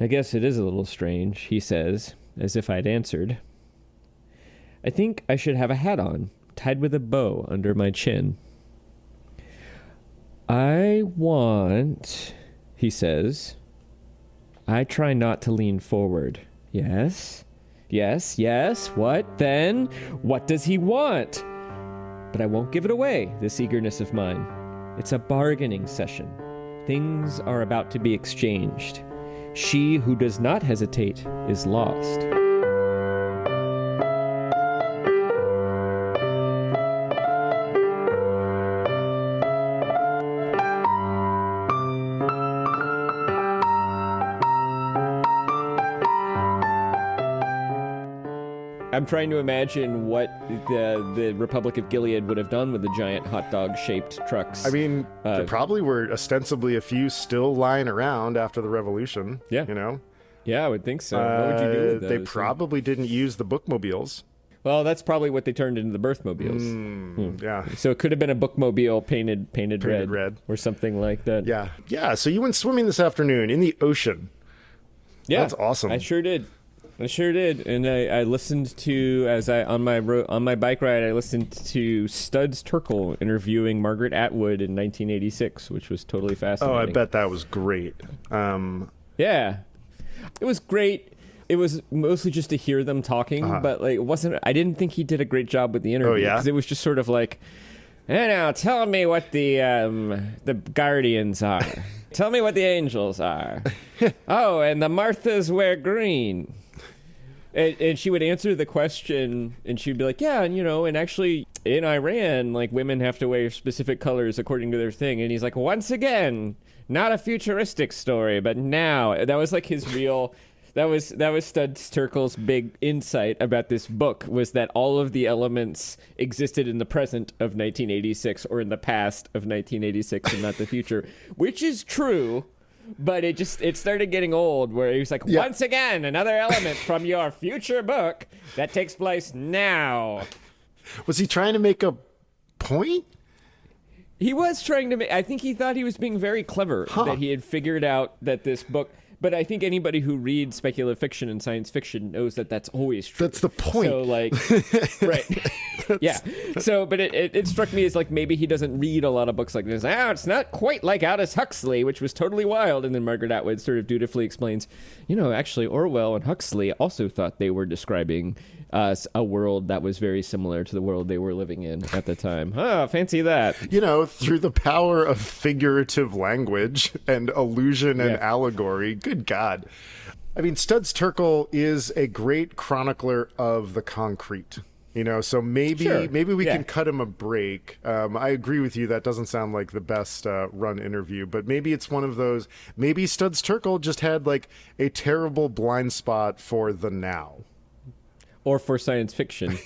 I guess it is a little strange, he says, as if I'd answered. I think I should have a hat on, tied with a bow under my chin. I want, he says. I try not to lean forward. Yes? Yes, yes, what then? What does he want? But I won't give it away, this eagerness of mine. It's a bargaining session. Things are about to be exchanged. She who does not hesitate is lost. I'm trying to imagine what the Republic of Gilead would have done with the giant hot dog-shaped trucks. I mean, there probably were ostensibly a few still lying around after the revolution. Yeah. You know? Yeah, I would think so. What would you do with those? They probably didn't use the bookmobiles. Well, that's probably what they turned into the birthmobiles. Yeah. So it could have been a bookmobile painted red. Or something like that. Yeah. Yeah, so you went swimming this afternoon in the ocean. Yeah. That's awesome. I sure did. And I listened to, on my bike ride, I listened to Studs Terkel interviewing Margaret Atwood in 1986, which was totally fascinating. Oh, I bet that was great. Yeah. It was great. It was mostly just to hear them talking, but like it wasn't. I didn't think he did a great job with the interview. Oh, yeah? Because it was just sort of like, hey, now tell me what the Guardians are. Tell me what the Angels are. Oh, and the Marthas wear green. And she would answer the question, and she'd be like, yeah, and actually in Iran, like, women have to wear specific colors according to their thing. And he's like, once again, not a futuristic story, but now. That was like his real... That was Studs Terkel's big insight about this book, was that all of the elements existed in the present of 1986 or in the past of 1986 and not the future, which is true. But it started getting old, where he was like, once again, another element from your future book that takes place now. Was he trying to make a point? He was trying to make... I think he thought he was being very clever, that he had figured out that this book... But I think anybody who reads speculative fiction and science fiction knows that that's always true. That's the point. So, like, right. Yeah. So, but it struck me as, like, maybe he doesn't read a lot of books like this. It's not quite like Aldous Huxley, which was totally wild. And then Margaret Atwood sort of dutifully explains, actually, Orwell and Huxley also thought they were describing a world that was very similar to the world they were living in at the time. Fancy that. Through the power of figurative language and illusion and allegory. Good God. I mean, Studs Terkel is a great chronicler of the concrete. So maybe we can cut him a break. I agree with you. That doesn't sound like the best run interview, but maybe it's one of those. Maybe Studs Terkel just had like a terrible blind spot for the now. Or for science fiction.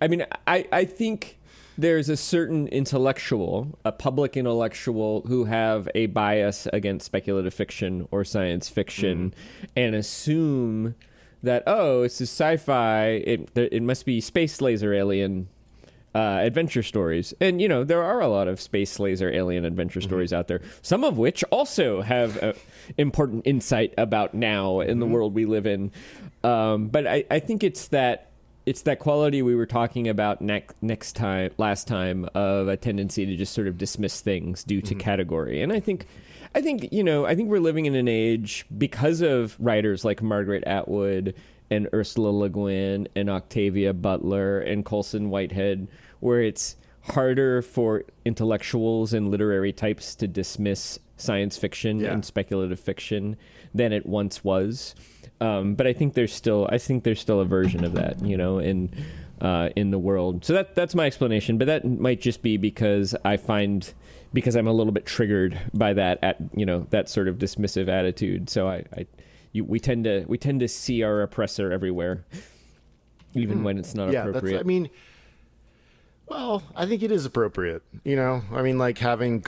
I mean, I think there's a certain intellectual, a public intellectual, who have a bias against speculative fiction or science fiction and assume that, it's a sci-fi, it must be space laser alien adventure stories. And, there are a lot of space laser alien adventure stories out there, some of which also have important insight about now in the world we live in. But I think it's that quality we were talking about last time, of a tendency to just sort of dismiss things due to category. And I think we're living in an age, because of writers like Margaret Atwood and Ursula Le Guin and Octavia Butler and Colson Whitehead, where it's harder for intellectuals and literary types to dismiss science fiction and speculative fiction than it once was. But I think there's still a version of that, in the world. So that's my explanation. But that might just be because because I'm a little bit triggered by that that sort of dismissive attitude. So we tend to see our oppressor everywhere, even when it's not appropriate. Well, I think it is appropriate, like having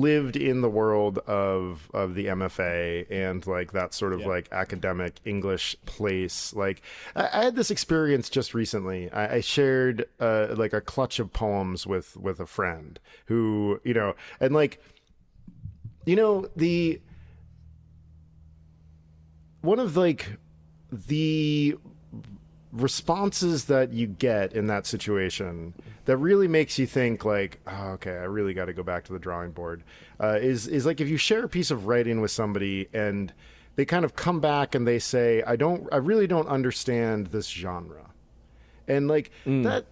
lived in the world of the MFA and like that sort of like academic English place. Like I had this experience just recently. I shared like a clutch of poems with a friend who, and like, one of like the responses that you get in that situation that really makes you think like, oh, okay, I really got to go back to the drawing board, is like if you share a piece of writing with somebody and they kind of come back and they say, I really don't understand this genre. And like that,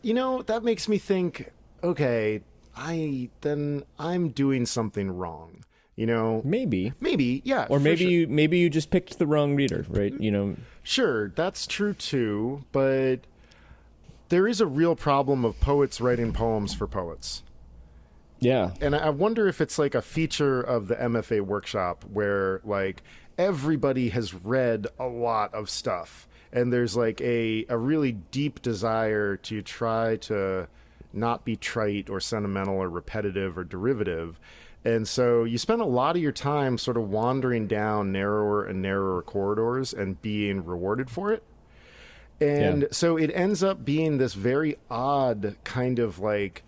that makes me think, okay, I'm doing something wrong. Maybe, yeah. Or maybe you just picked the wrong reader, right? Sure, that's true too, but there is a real problem of poets writing poems for poets. Yeah. And I wonder if it's like a feature of the MFA workshop where like everybody has read a lot of stuff and there's like a really deep desire to try to not be trite or sentimental or repetitive or derivative. And so you spend a lot of your time sort of wandering down narrower and narrower corridors and being rewarded for it. And so it ends up being this very odd kind of like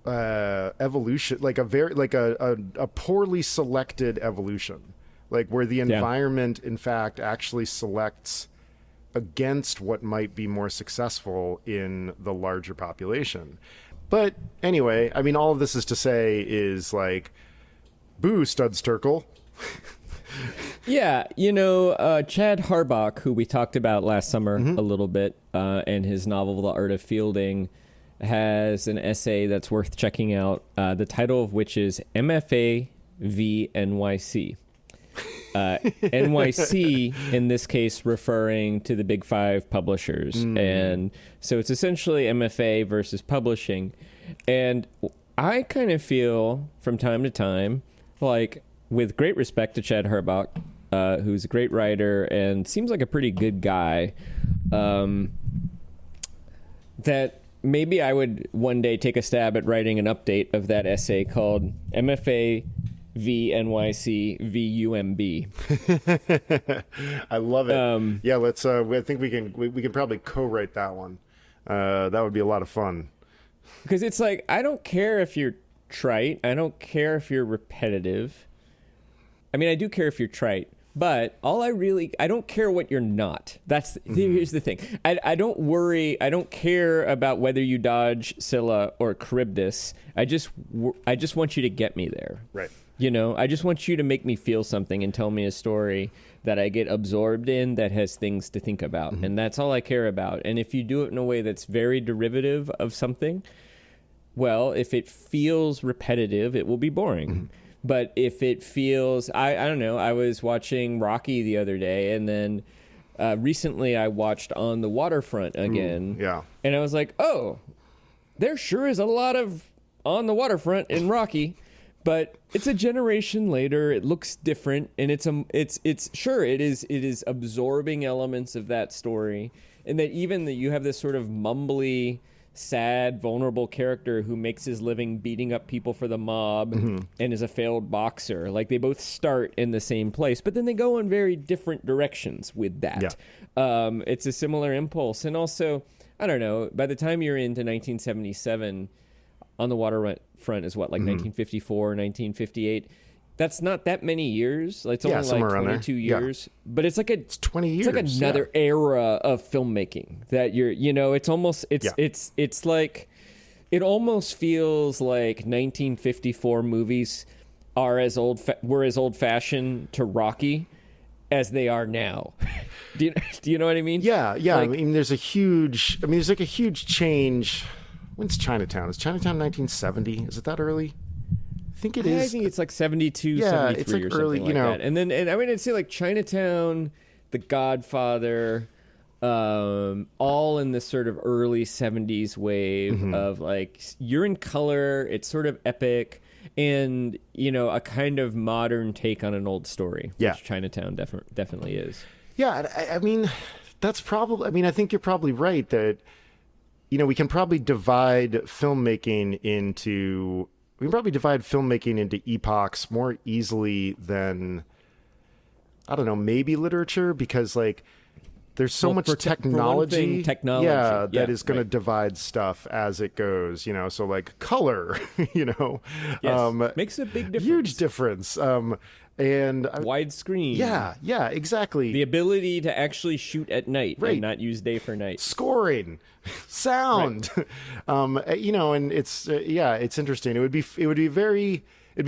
evolution, like a poorly selected evolution, like where the environment, in fact, actually selects against what might be more successful in the larger population. But anyway, I mean, all of this is to say is like, boo, Studs Terkel. Yeah, Chad Harbach, who we talked about last summer a little bit, and his novel, The Art of Fielding, has an essay that's worth checking out, the title of which is MFA v. NYC. NYC, in this case, referring to the big five publishers. And so it's essentially MFA versus publishing. And I kind of feel from time to time, like, with great respect to Chad Harbach, who's a great writer and seems like a pretty good guy, that maybe I would one day take a stab at writing an update of that essay called MFA v. NYC v. UMB. I love it. Yeah, let's. I think we can probably co-write that one. That would be a lot of fun. Because it's like, I don't care if you're trite. I don't care if you're repetitive. I mean, I do care if you're trite, but I don't care what you're not. Here's the thing. I don't worry. I don't care about whether you dodge Scylla or Charybdis. I just want you to get me there. Right. I just want you to make me feel something and tell me a story that I get absorbed in that has things to think about. And that's all I care about. And if you do it in a way that's very derivative of something, well, if it feels repetitive, it will be boring. But if it feels, I don't know, I was watching Rocky the other day, and then recently I watched On the Waterfront again. Yeah. And I was like, oh, there sure is a lot of On the Waterfront in Rocky. But it's a generation later. It looks different, and it is absorbing elements of that story, and that even that you have this sort of mumbly, sad, vulnerable character who makes his living beating up people for the mob and is a failed boxer. Like, they both start in the same place, but then they go in very different directions with that. Yeah. It's a similar impulse, and also, I don't know. By the time you're into 1977. On the Waterfront is what, like 1954, 1958? That's not that many years. Like, it's only like 22 years. Yeah. But it's like it's 20 years. It's like another era of filmmaking that it's almost, it's like, it almost feels like 1954 movies were as old fashioned to Rocky as they are now. Do you know what I mean? Yeah. Like, I mean, there's like a huge change. When's Chinatown? Is Chinatown 1970? Is it that early? I think it is. I think it's like 72, 73 it's like or something early, like that. And then, I mean, I'd say like Chinatown, The Godfather, all in this sort of early 70s wave of like, you're in color, it's sort of epic, and, a kind of modern take on an old story, which Chinatown definitely is. Yeah, I mean, that's probably, I think you're probably right that, we can probably divide filmmaking into epochs more easily than, I don't know, maybe literature, because like there's so much technology, technology, that is going to divide stuff as it goes, so like color, Yes. Makes a big difference. Huge difference. And widescreen. Yeah, exactly. The ability to actually shoot at night and not use day for night. Scoring, sound, and it's it's interesting. It'd be a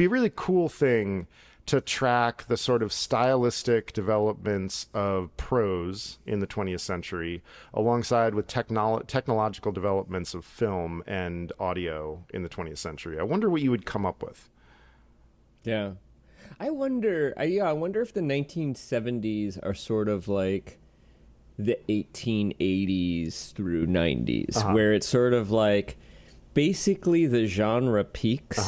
really cool thing to track the sort of stylistic developments of prose in the 20th century alongside with technological developments of film and audio in the 20th century. I wonder what you would come up with. Yeah. I wonder if the 1970s are sort of like the 1880s through 90s, where it's sort of like basically the genre peaks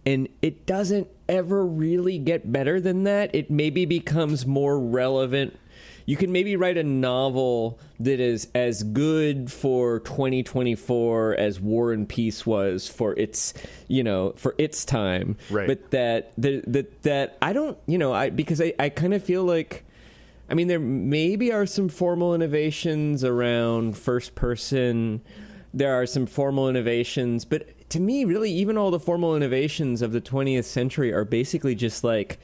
and it doesn't ever really get better than that. It maybe becomes more relevant. You can maybe write a novel that is as good for 2024 as War and Peace was for its, for its time. Right. But that I don't, because I kind of feel like, I mean, there maybe are some formal innovations around first person. There are some formal innovations, but to me, really, even all the formal innovations of the 20th century are basically just like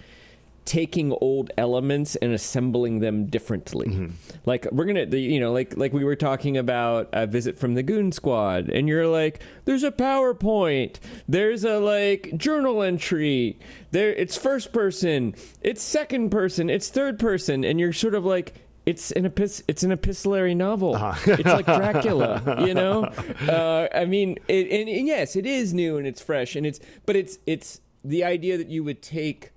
taking old elements and assembling them differently. Like we're gonna, like we were talking about a Visit from the Goon Squad, and you're like, there's a PowerPoint, there's a like journal entry, there it's first person, it's second person, it's third person, and you're sort of like, it's an epistolary novel. It's like Dracula, I mean, and yes, it is new and it's fresh, and it's the idea that you would take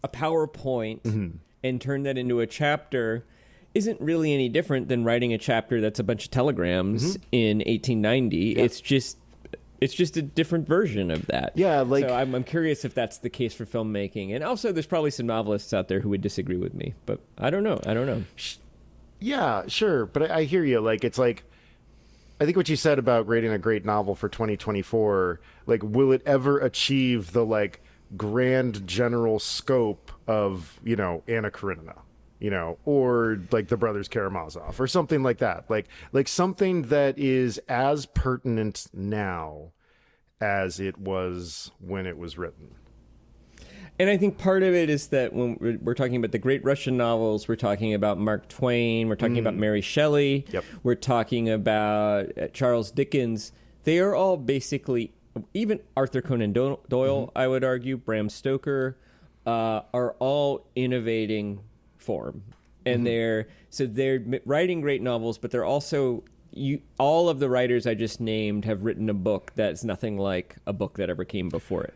a PowerPoint and turn that into a chapter isn't really any different than writing a chapter that's a bunch of telegrams in 1890. Yeah. It's just a different version of that. Yeah, like, so I'm curious if that's the case for filmmaking. And also, there's probably some novelists out there who would disagree with me, but I don't know. Yeah, sure, but I hear you. Like, it's like, I think what you said about grading a great novel for 2024, like, will it ever achieve the like grand general scope of Anna Karenina, or like the Brothers Karamazov or something like that, like something that is as pertinent now as it was when it was written. And I think part of it is that when we're talking about the great Russian novels, we're talking about Mark Twain, we're talking about Mary Shelley, we're talking about Charles Dickens. They are all basically, even Arthur Conan Doyle, I would argue, Bram Stoker, are all innovating form. And they're writing great novels, but they're also, all of the writers I just named have written a book that's nothing like a book that ever came before it.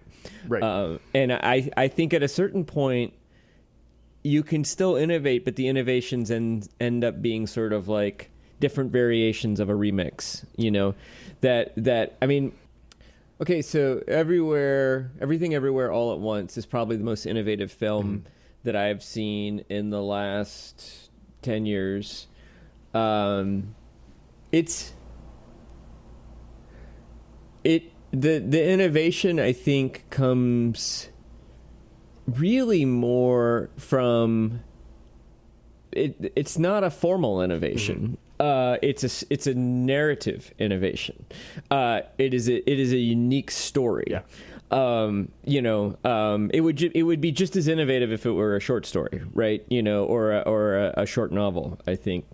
Right. And I think at a certain point, you can still innovate, but the innovations end up being sort of like different variations of a remix, that I mean, okay, so Everything Everywhere All at Once is probably the most innovative film that I've seen in the last 10 years. The innovation, I think, comes really more from it's not a formal innovation. It's a narrative innovation. It is a unique story. Yeah. It would be just as innovative if it were a short story, right? Or a short novel, I think.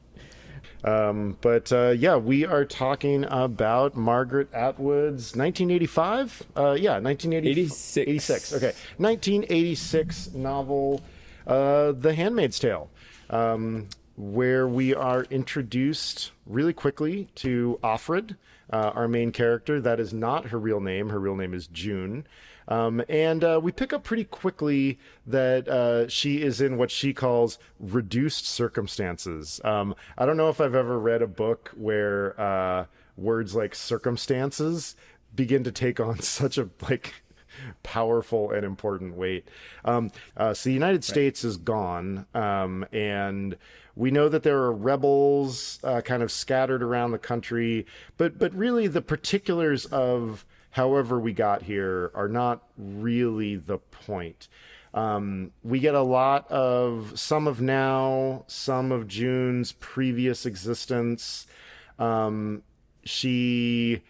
We are talking about Margaret Atwood's 1985. 1986. Okay, 1986 novel, The Handmaid's Tale, where we are introduced really quickly to Offred, our main character. That is not her real name. Her real name is June. And we pick up pretty quickly that she is in what she calls reduced circumstances. I don't know if I've ever read a book where words like circumstances begin to take on such a powerful and important weight. So the United States is gone, and we know that there are rebels kind of scattered around the country, but really the particulars of however we got here are not really the point. We get a lot of some of now, some of June's previous existence. She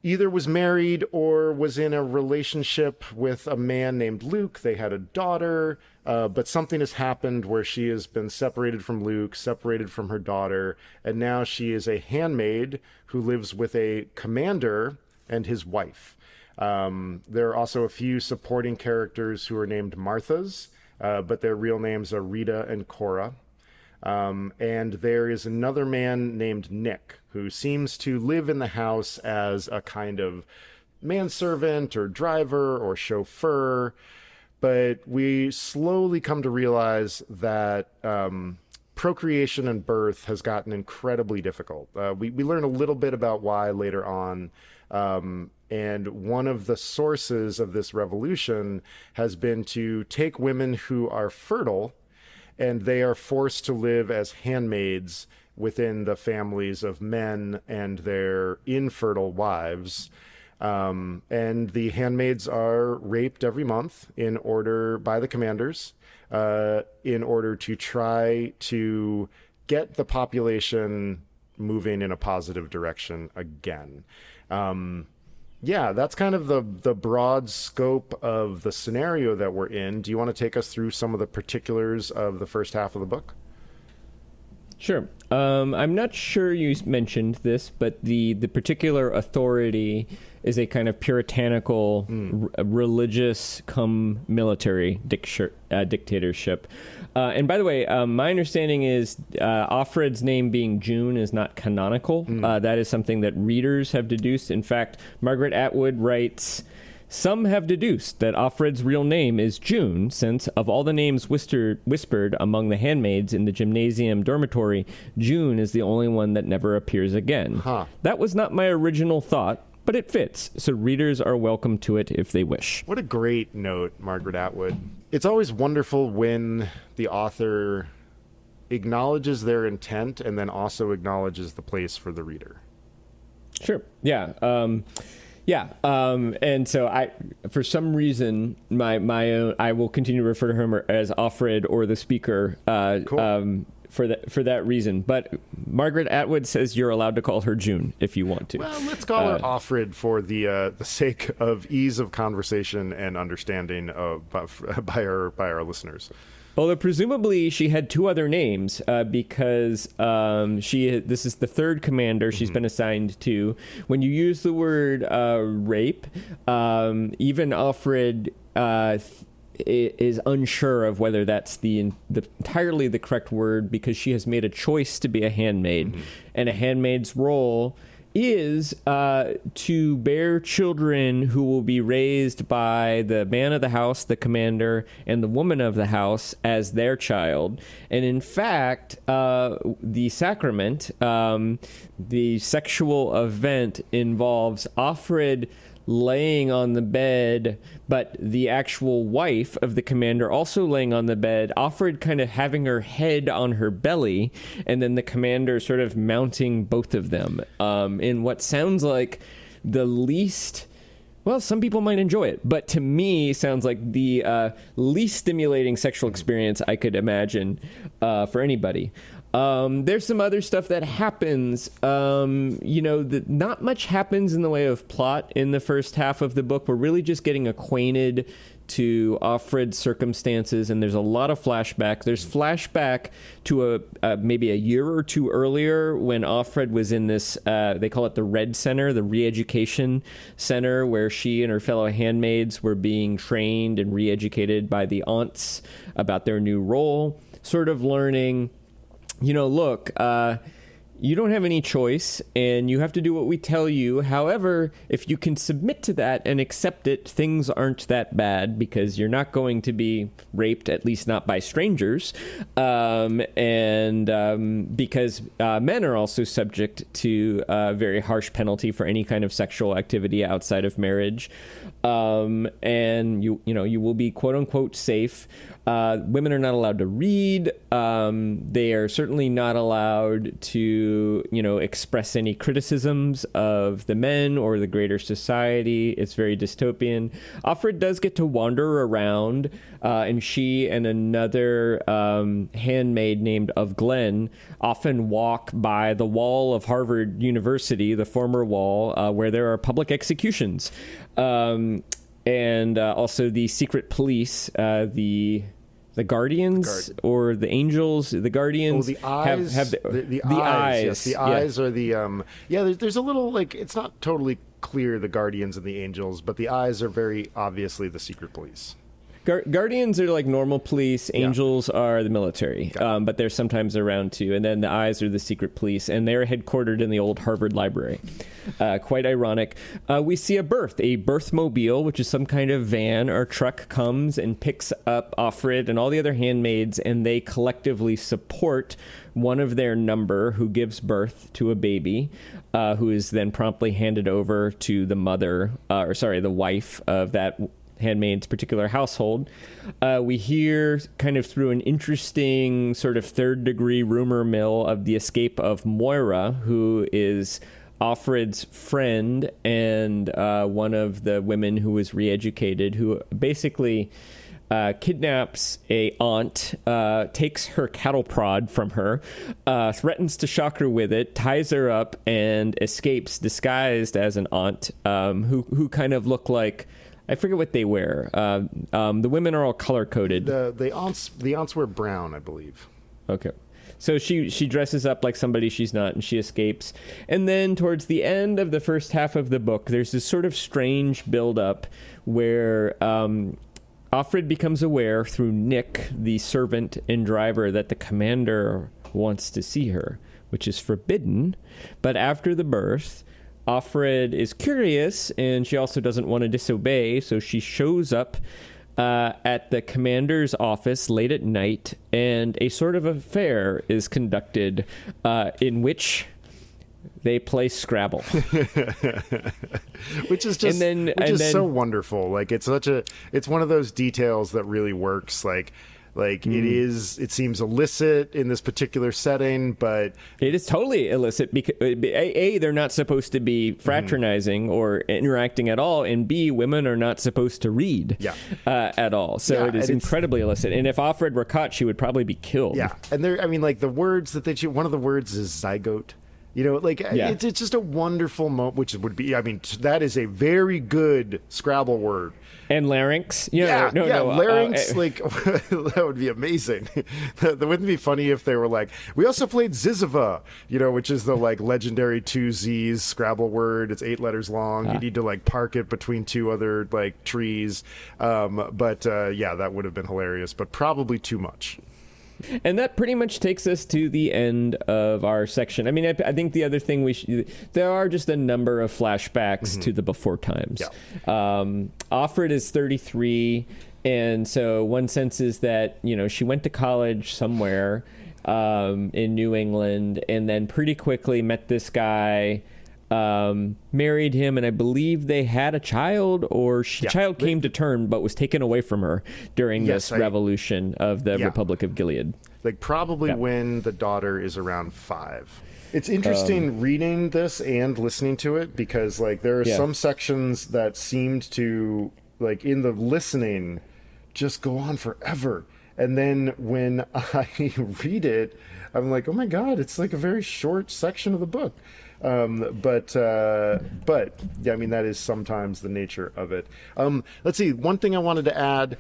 either was married or was in a relationship with a man named Luke. They had a daughter, but something has happened where she has been separated from Luke, separated from her daughter, and now she is a handmaid who lives with a commander and his wife. There are also a few supporting characters who are named Marthas, but their real names are Rita and Cora. And there is another man named Nick who seems to live in the house as a kind of manservant or driver or chauffeur. But we slowly come to realize that procreation and birth has gotten incredibly difficult. We learn a little bit about why later on. And one of the sources of this revolution has been to take women who are fertile, and they are forced to live as handmaids within the families of men and their infertile wives. And the handmaids are raped every month by the commanders in order to try to get the population moving in a positive direction again. Yeah, that's kind of the broad scope of the scenario that we're in. Do you want to take us through some of the particulars of the first half of the book? Sure. I'm not sure you mentioned this, but the particular authority is a kind of puritanical, religious come military dictatorship. And by the way, my understanding is Offred's name being June is not canonical. That is something that readers have deduced. In fact, Margaret Atwood writes, "Some have deduced that Offred's real name is June, since of all the names whispered among the handmaids in the gymnasium dormitory, June is the only one that never appears again." That was not my original thought, but it fits, so readers are welcome to it if they wish. What a great note, Margaret Atwood. It's always wonderful when the author acknowledges their intent and then also acknowledges the place for the reader. Sure. Yeah. And so for some reason, my own, I will continue to refer to her as Offred or the speaker. Cool. For that reason. But Margaret Atwood says you're allowed to call her June if you want to. Well, let's call her Offred for the sake of ease of conversation and understanding by our listeners. Although presumably she had two other names because this is the third commander she's been assigned to. When you use the word rape, even Offred is unsure of whether that's the entirely the correct word, because she has made a choice to be a handmaid, and a handmaid's role is to bear children who will be raised by the man of the house, the commander, and the woman of the house as their child. And in fact, the sacrament, the sexual event, involves Offred laying on the bed, but the actual wife of the commander also laying on the bed, Offred kind of having her head on her belly, and then the commander sort of mounting both of them in what sounds like the least... Well, some people might enjoy it, but to me, sounds like the least stimulating sexual experience I could imagine for anybody. There's some other stuff that happens. Not much happens in the way of plot in the first half of the book. We're really just getting acquainted to Offred's circumstances, and there's a lot of flashback. There's flashback to maybe a year or two earlier when Offred was in this, they call it the Red Center, the re-education center, where she and her fellow handmaids were being trained and re-educated by the aunts about their new role, sort of learning... look, you don't have any choice, and you have to do what we tell you. However, if you can submit to that and accept it, things aren't that bad, because you're not going to be raped, at least not by strangers, because men are also subject to a very harsh penalty for any kind of sexual activity outside of marriage, and you will be quote unquote safe. Women are not allowed to read. They are certainly not allowed to, express any criticisms of the men or the greater society. It's very dystopian. Offred does get to wander around, and she and another handmaid named of Glen often walk by the wall of Harvard University, the former wall, where there are public executions. And also the secret police, the Guardians or the Angels, the Guardians. The eyes. Have the eyes. Yes, the eyes are the there's a little it's not totally clear, the Guardians and the Angels, but the eyes are very obviously the secret police. Guardians are like normal police. Angels are the military, but they're sometimes around too. And then the eyes are the secret police, and they're headquartered in the old Harvard Library. Quite ironic. We see a birthmobile, which is some kind of van or truck, comes and picks up Offred and all the other handmaids, and they collectively support one of their number who gives birth to a baby, who is then promptly handed over to the the wife of that handmaid's particular household. We hear kind of through an interesting sort of third-degree rumor mill of the escape of Moira, who is Offred's friend and one of the women who was re-educated, who basically kidnaps a aunt, takes her cattle prod from her, threatens to shock her with it, ties her up, and escapes disguised as an aunt who kind of look like, I forget what they wear. The women are all color-coded. The aunts wear brown, I believe. Okay. So she dresses up like somebody she's not, and she escapes. And then towards the end of the first half of the book, there's this sort of strange build-up where Offred becomes aware through Nick, the servant and driver, that the commander wants to see her, which is forbidden. But after the birth, Offred is curious, and she also doesn't want to disobey, so she shows up at the commander's office late at night, and a sort of affair is conducted in which they play Scrabble. Which is just so wonderful. Like, it's one of those details that really works. It seems illicit in this particular setting, but it is totally illicit because they're not supposed to be fraternizing or interacting at all, and B, women are not supposed to read at all. So it is incredibly illicit. And if Offred were caught, she would probably be killed. Yeah, and the words that they choose, one of the words is zygote. It's just a wonderful moment, which would be, that is a very good Scrabble word. And larynx? Larynx, that would be amazing. That wouldn't be funny if they were like, we also played Ziziva, which is the legendary 2 Z's Scrabble word. It's 8 letters long. You need to park it between 2 other trees. That would have been hilarious, but probably too much. And that pretty much takes us to the end of our section. I mean, I think the other thing there are just a number of flashbacks to the before times. Yeah. Offred is 33, and so one sense is that, she went to college somewhere in New England, and then pretty quickly met this guy, married him, and I believe they had a child, or child came to term but was taken away from her during this revolution of the Republic of Gilead. When the daughter is around 5. It's interesting reading this and listening to it, because there are some sections that seemed to, in the listening, just go on forever. And then when I read it, I'm like, oh my God, it's a very short section of the book. But that is sometimes the nature of it. Let's see. One thing I wanted to add,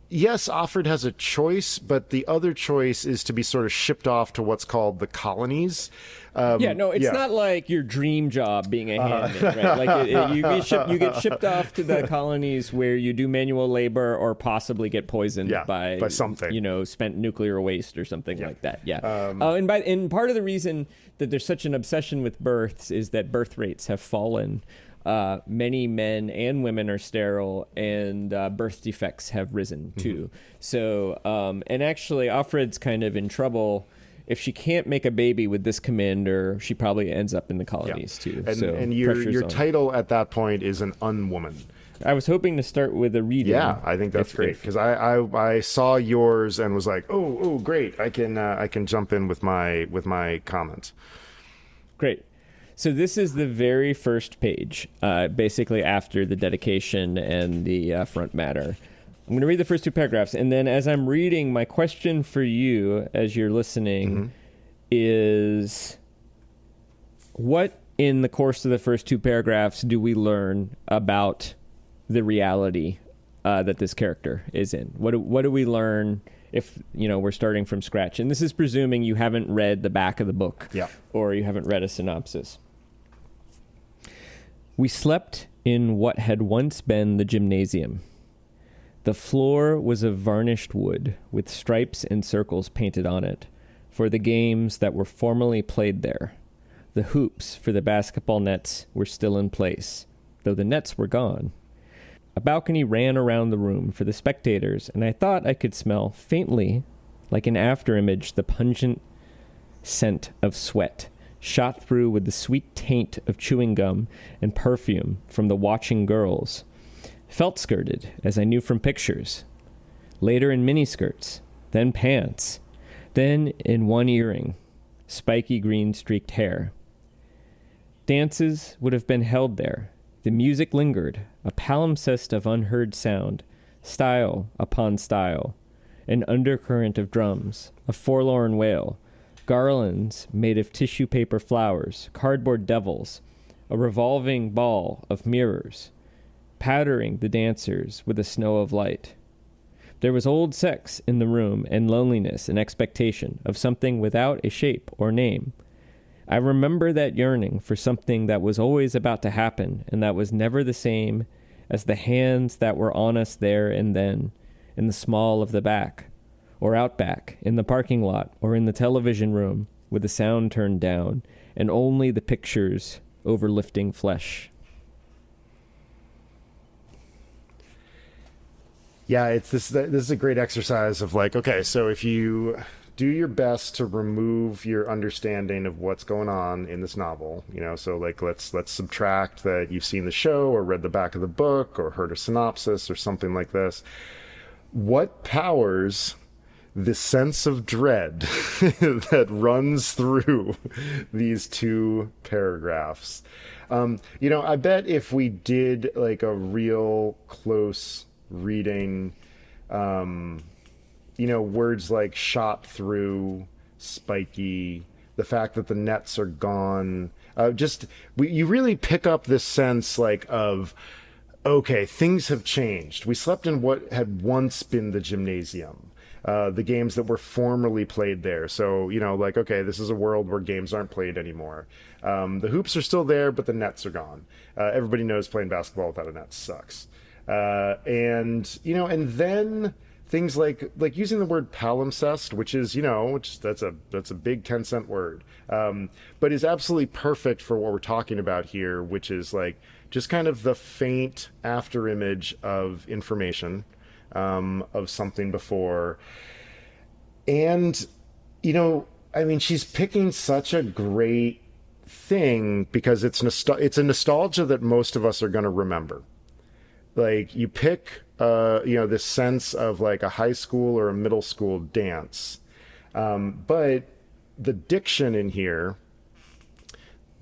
yes, Offred has a choice, but the other choice is to be sort of shipped off to what's called the colonies. It's not like your dream job being a handmaid, right? You get shipped off to the colonies where you do manual labor or possibly get poisoned by something, spent nuclear waste or something like that. Yeah. And part of the reason that there's such an obsession with births is that birth rates have fallen. Many men and women are sterile, and birth defects have risen too. So, and actually, Offred's kind of in trouble. If she can't make a baby with this commander, she probably ends up in the colonies too. And your title at that point is an unwoman. I was hoping to start with a reading. Yeah, I think that's great, because I saw yours and was like, oh, great! I can jump in with my comments. Great. So this is the very first page, basically after the dedication and the front matter. I'm going to read the first two paragraphs, and then as I'm reading, my question for you as you're listening is, what in the course of the first two paragraphs do we learn about the reality that this character is in? What do we learn if, we're starting from scratch? And this is presuming you haven't read the back of the book, or you haven't read a synopsis. We slept in what had once been the gymnasium. The floor was of varnished wood, with stripes and circles painted on it, for the games that were formerly played there. The hoops for the basketball nets were still in place, though the nets were gone. A balcony ran around the room for the spectators, and I thought I could smell faintly, like an afterimage, the pungent scent of sweat, shot through with the sweet taint of chewing gum and perfume from the watching girls. Felt-skirted, as I knew from pictures. Later in miniskirts, then pants, then in one earring, spiky green streaked hair. Dances would have been held there. The music lingered, a palimpsest of unheard sound, style upon style, an undercurrent of drums, a forlorn wail, garlands made of tissue paper flowers, cardboard devils, a revolving ball of mirrors, powdering the dancers with a snow of light. There was old sex in the room, and loneliness and expectation of something without a shape or name. I remember that yearning for something that was always about to happen, and that was never the same as the hands that were on us there and then, in the small of the back, or out back, in the parking lot, or in the television room, with the sound turned down, and only the pictures overlifting flesh. Yeah, this is a great exercise of like, okay, so if you do your best to remove your understanding of what's going on in this novel, so like let's subtract that you've seen the show or read the back of the book or heard a synopsis or something like this. What powers the sense of dread that runs through these two paragraphs? I bet if we did like a real close reading, words like shot through, spiky, the fact that the nets are gone, you really pick up this sense like of, okay, things have changed. We slept in what had once been the gymnasium, the games that were formerly played there. So, okay, this is a world where games aren't played anymore. The hoops are still there, but the nets are gone. Everybody knows playing basketball without a net sucks. And then things like using the word palimpsest, which is, that's a big 10-cent word, but is absolutely perfect for what we're talking about here, which is like just kind of the faint afterimage of information, of something before. And, she's picking such a great thing because it's a nostalgia that most of us are going to remember. Like you pick, this sense of like a high school or a middle school dance. But the diction in here,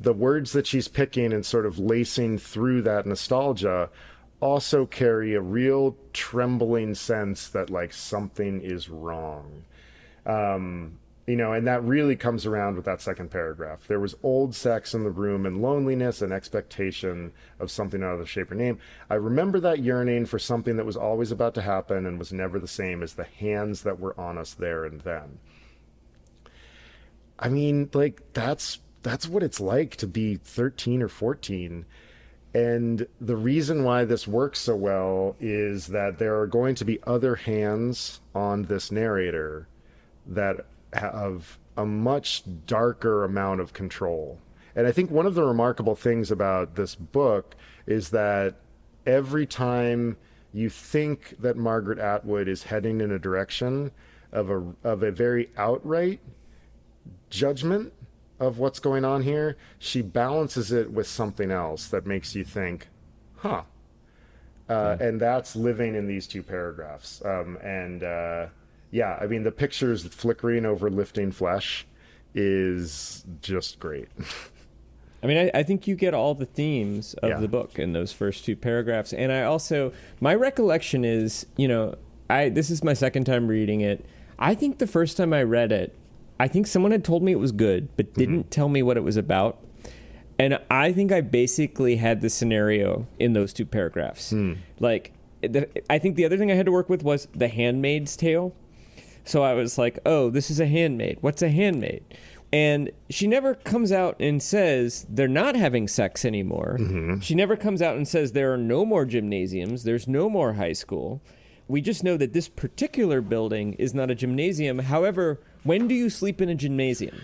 the words that she's picking and sort of lacing through that nostalgia also carry a real trembling sense that like something is wrong. And that really comes around with that second paragraph. There was old sex in the room and loneliness and expectation of something out of the shape or name. I remember that yearning for something that was always about to happen and was never the same as the hands that were on us there and then. I mean, like, that's what it's like to be 13 or 14. And the reason why this works so well is that there are going to be other hands on this narrator that have a much darker amount of control. And I think one of the remarkable things about this book is that every time you think that Margaret Atwood is heading in a direction of a very outright judgment of what's going on here, she balances it with something else that makes you think, And that's living in these two paragraphs. Yeah, I mean, the pictures flickering over lifting flesh is just great. I mean, I think you get all the themes of the book in those first two paragraphs. And I also, my recollection is, this is my second time reading it. I think the first time I read it, I think someone had told me it was good, but didn't tell me what it was about. And I think I basically had the scenario in those two paragraphs. Like, I think the other thing I had to work with was the Handmaid's Tale. So I was like, oh, this is a handmaid. What's a handmaid? And she never comes out and says they're not having sex anymore. She never comes out and says there are no more gymnasiums. There's no more high school. We just know that this particular building is not a gymnasium. However, when do you sleep in a gymnasium?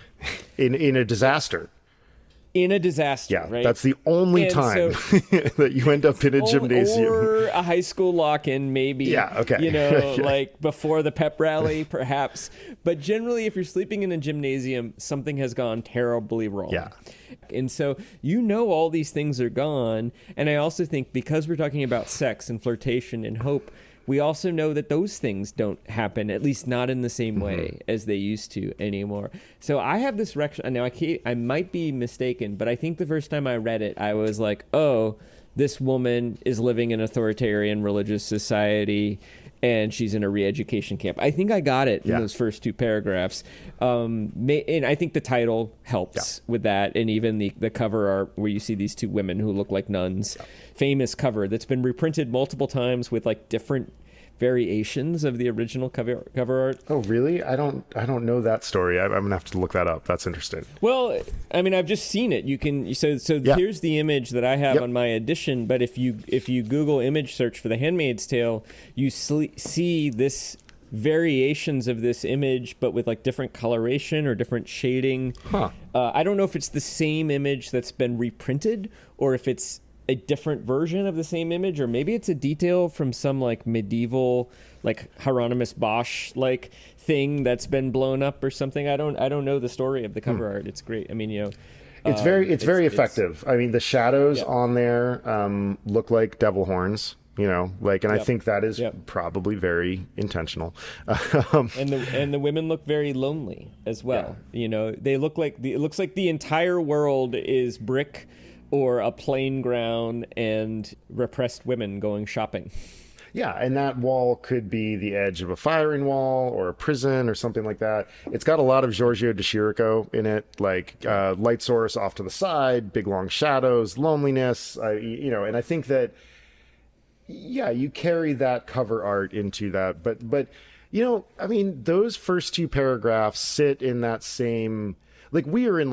In a disaster. In a disaster, right? That's the only time that you end up in a gymnasium. Or a high school lock-in, maybe. Yeah, okay. Like before the pep rally, perhaps. But generally, if you're sleeping in a gymnasium, something has gone terribly wrong. Yeah. And so all these things are gone. And I also think because we're talking about sex and flirtation and hope, we also know that those things don't happen, at least not in the same way as they used to anymore. So I have this now I might be mistaken, but I think the first time I read it, I was like, oh, this woman is living in an authoritarian religious society and she's in a re-education camp. I think I got it in those first two paragraphs. And I think the title helps with that. And even the cover art where you see these two women who look like nuns, famous cover that's been reprinted multiple times with like different variations of the original cover art. Oh, really? I don't know that story. I'm gonna have to look that up. That's interesting. Well, I mean, I've just seen it. You can here's the image that I have on my edition. But if you Google image search for The Handmaid's Tale, you see this variations of this image, but with like different coloration or different shading. I don't know if it's the same image that's been reprinted or if it's a different version of the same image, or maybe it's a detail from some like medieval, like Hieronymus Bosch like thing that's been blown up or something. I don't know the story of the cover art. It's great. I mean, it's very effective. I mean, the shadows on there look like devil horns. I think that is probably very intentional. And the women look very lonely as well. They look like it looks like the entire world is brick or a plain ground and repressed women going shopping. Yeah, and that wall could be the edge of a firing wall or a prison or something like that. It's got a lot of Giorgio de Chirico in it, like light source off to the side, big long shadows, loneliness, and I think that, you carry that cover art into that. But I mean, those first two paragraphs sit in that same, like we're in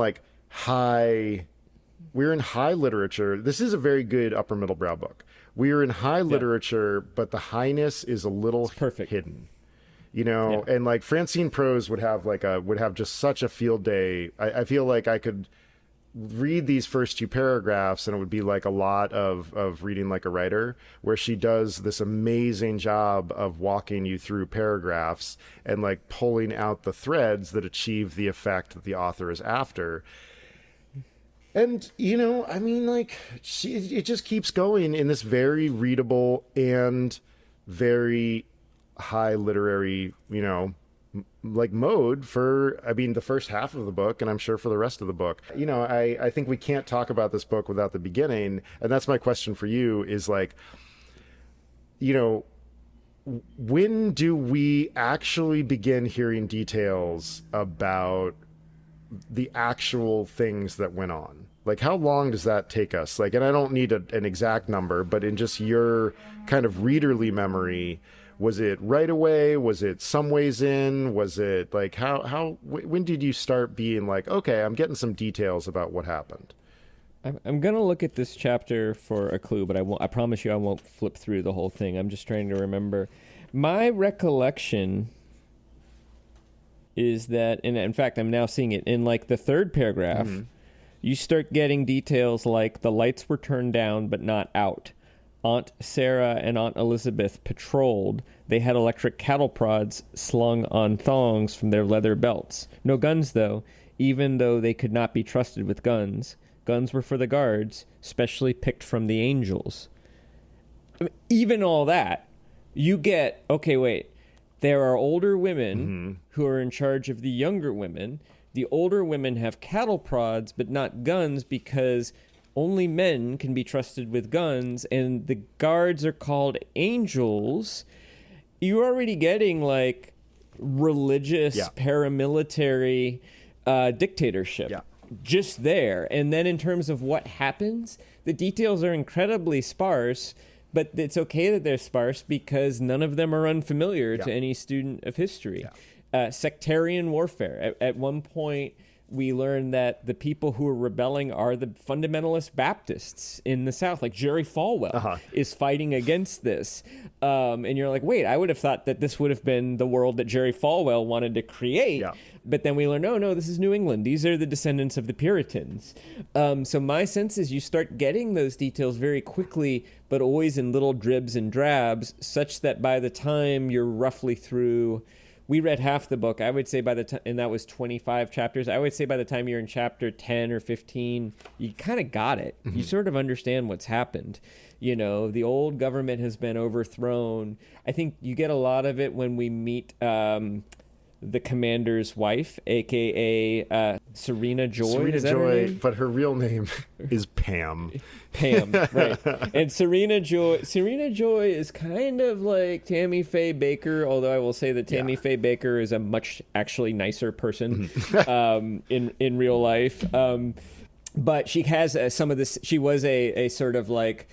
high literature. This is a very good upper middle brow book. We're in high literature, but the highness is a little hidden, and like Francine Prose would have just such a field day. I feel like I could read these first two paragraphs and it would be like a lot of reading like a writer, where she does this amazing job of walking you through paragraphs and like pulling out the threads that achieve the effect that the author is after. And, I mean, like, it just keeps going in this very readable and very high literary, mode for, the first half of the book, and I'm sure for the rest of the book. I think we can't talk about this book without the beginning, and that's my question for you is, like, when do we actually begin hearing details about the actual things that went on? Like, how long does that take us? Like, and I don't need an exact number, but in just your kind of readerly memory, was it right away? Was it some ways in? Was it like, when did you start being like, okay, I'm getting some details about what happened? I'm going to look at this chapter for a clue, but I promise you I won't flip through the whole thing. I'm just trying to remember. My recollection is that, and in fact, I'm now seeing it in like the third paragraph, you start getting details like the lights were turned down but not out. Aunt Sarah and Aunt Elizabeth patrolled. They had electric cattle prods slung on thongs from their leather belts. No guns, though, even though they could not be trusted with guns. Guns were for the guards, specially picked from the angels. even all that, you get, okay, wait, there are older women who are in charge of the younger women. The older women have cattle prods, but not guns, because only men can be trusted with guns, and the guards are called angels. You're already getting like religious paramilitary dictatorship just there. And then in terms of what happens, the details are incredibly sparse, but it's okay that they're sparse because none of them are unfamiliar to any student of history. Sectarian warfare. At one point, we learn that the people who are rebelling are the fundamentalist Baptists in the South. Like Jerry Falwell is fighting against this. And you're like, wait, I would have thought that this would have been the world that Jerry Falwell wanted to create. But then we learn, no, this is New England. These are the descendants of the Puritans. So my sense is you start getting those details very quickly, but always in little dribs and drabs, such that by the time you're roughly through... We read half the book. I would say by the time, and that was 25 chapters. I would say by the time you're in chapter 10 or 15, you kind of got it. You sort of understand what's happened. You know, the old government has been overthrown. I think you get a lot of it when we meet the commander's wife, a.k.a. Serena Joy. Serena Joy, but her real name is Pam. Pam, right. And Serena Joy is kind of like Tammy Faye Baker, although I will say that Tammy Faye Baker is a much actually nicer person in real life. But she has some of this. She was a sort of like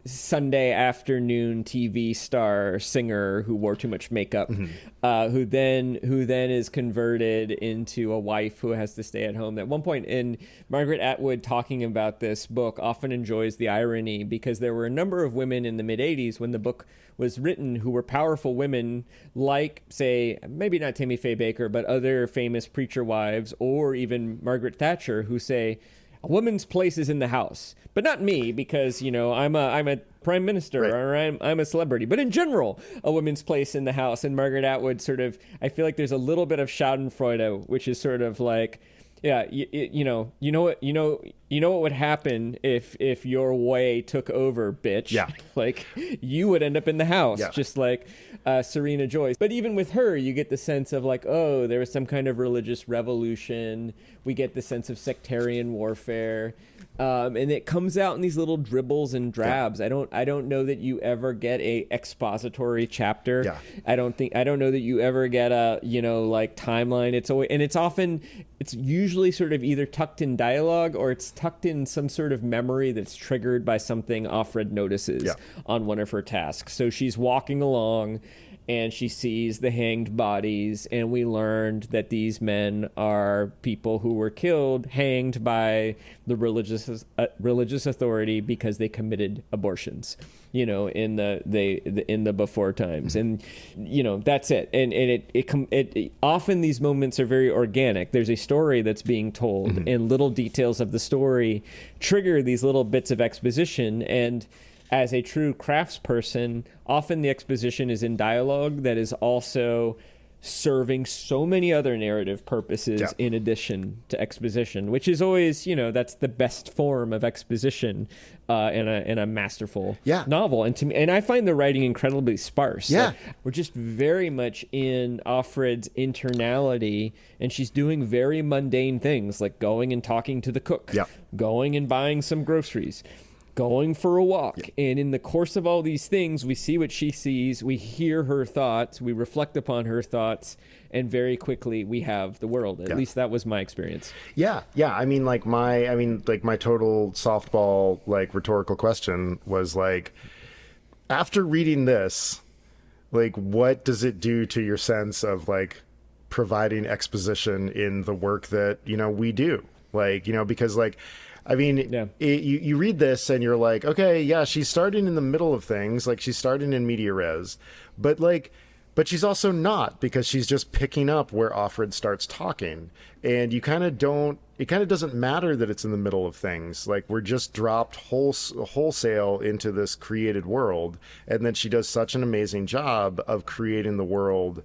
Sunday afternoon TV star singer who wore too much makeup, who then is converted into a wife who has to stay at home. At one point, in Margaret Atwood talking about this book often enjoys the irony, because there were a number of women in the mid-'80s when the book was written who were powerful women, like, say, maybe not Tammy Faye Baker, but other famous preacher wives, or even Margaret Thatcher, who say, a woman's place is in the house, but not me, because, you know, I'm a prime minister, or I'm a celebrity. But in general, a woman's place in the house. And Margaret Atwood sort of, I feel like there's a little bit of Schadenfreude, which is sort of like, you know what would happen if your way took over, bitch. Yeah. Like, you would end up in the house, just like Serena Joy. But even with her, you get the sense of like, oh, there was some kind of religious revolution. We get the sense of sectarian warfare. And it comes out in these little dribbles and drabs. I don't know that you ever get a expository chapter. Yeah. I don't know that you ever get a, like timeline. It's usually sort of either tucked in dialogue, or it's tucked in some sort of memory that's triggered by something Offred notices on one of her tasks. So she's walking along and she sees the hanged bodies, and we learned that these men are people who were killed, hanged by the religious authority because they committed abortions, in the before times, and that's it. And it often these moments are very organic. There's a story that's being told, and little details of the story trigger these little bits of exposition. And as a true craftsperson, often the exposition is in dialogue that is also serving so many other narrative purposes in addition to exposition, which is always, that's the best form of exposition in a masterful novel. And I find the writing incredibly sparse. Yeah. Like, we're just very much in Offred's internality, and she's doing very mundane things like going and talking to the cook, going and buying some groceries, going for a walk. And in the course of all these things, we see what she sees, we hear her thoughts, we reflect upon her thoughts, and very quickly we have the world. At least that was my experience. Yeah. I mean, my total softball, rhetorical question was after reading this, what does it do to your sense of providing exposition in the work that, we do? Because you read this and you're like, okay, she's starting in the middle of things. She's starting in media res, but she's also not, because she's just picking up where Offred starts talking. And it kind of doesn't matter that it's in the middle of things. We're just dropped wholesale into this created world. And then she does such an amazing job of creating the world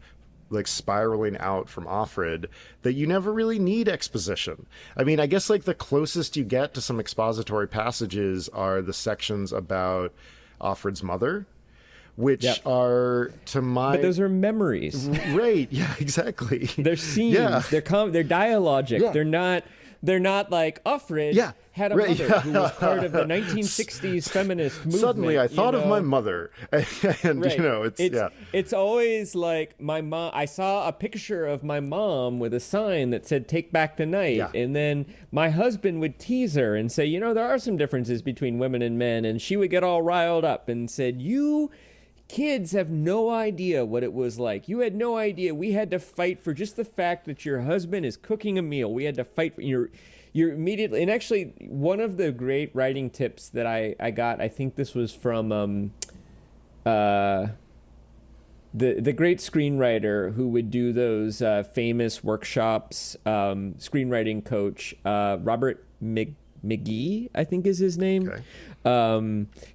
spiraling out from Offred that you never really need exposition. I mean, I guess the closest you get to some expository passages are the sections about Offred's mother, which Yep. are to my... But those are memories. Right, yeah, exactly. They're scenes. Yeah. They're dialogic. Yeah. They're not like Offred had a right, mother who was part of the 1960s feminist movement. Suddenly I thought of my mother. And, Right. It's always like my mom. I saw a picture of my mom with a sign that said "Take Back the Night," Yeah. and then my husband would tease her and say, there are some differences between women and men, and she would get all riled up and said, "You kids have no idea what it was like. You had no idea. We had to fight for just the fact that your husband is cooking a meal. We had to fight for you're immediately." And actually, one of the great writing tips that I got, I think this was from the great screenwriter who would do those famous workshops, screenwriting coach, Robert McGee, I think is his name. Okay.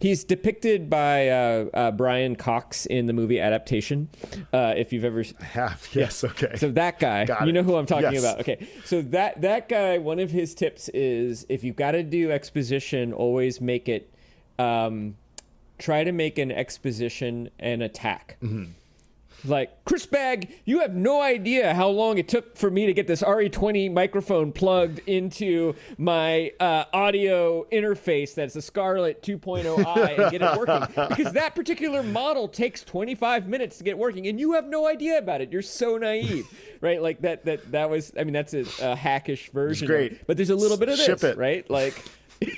He's depicted by Brian Cox in the movie Adaptation. If you've ever half, yes, okay. So that guy, Got you it. know who I'm talking Yes. about. Okay, so that guy, one of his tips is if you've got to do exposition, always make it. Try to make an exposition an attack. Mm-hmm. Like, Chris Bagg, you have no idea how long it took for me to get this RE20 microphone plugged into my audio interface that's a Scarlett 2.0i and get it working. Because that particular model takes 25 minutes to get working, and you have no idea about it. You're so naive, right? Like, that was, I mean, that's a hackish version. It's great. Of it. But there's a little bit of this, Ship it. right? Like,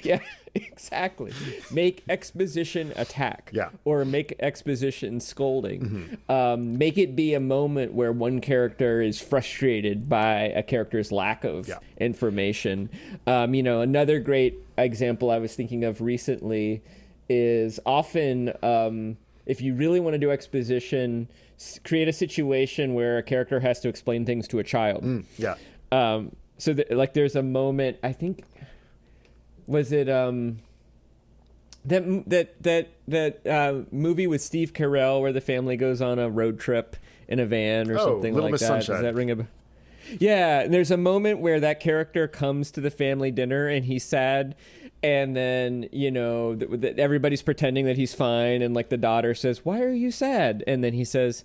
yeah. Exactly. Make exposition attack. Yeah. Or make exposition scolding. Make it be a moment where one character is frustrated by a character's lack of information. Another great example I was thinking of recently is often if you really want to do exposition, create a situation where a character has to explain things to a child. There's a moment, I think... Was it that movie with Steve Carell where the family goes on a road trip in a van or something Little like Miss that? Sunshine. Does that ring a bell? Yeah, and there's a moment where that character comes to the family dinner and he's sad, and then everybody's pretending that he's fine, and like the daughter says, "Why are you sad?" And then he says,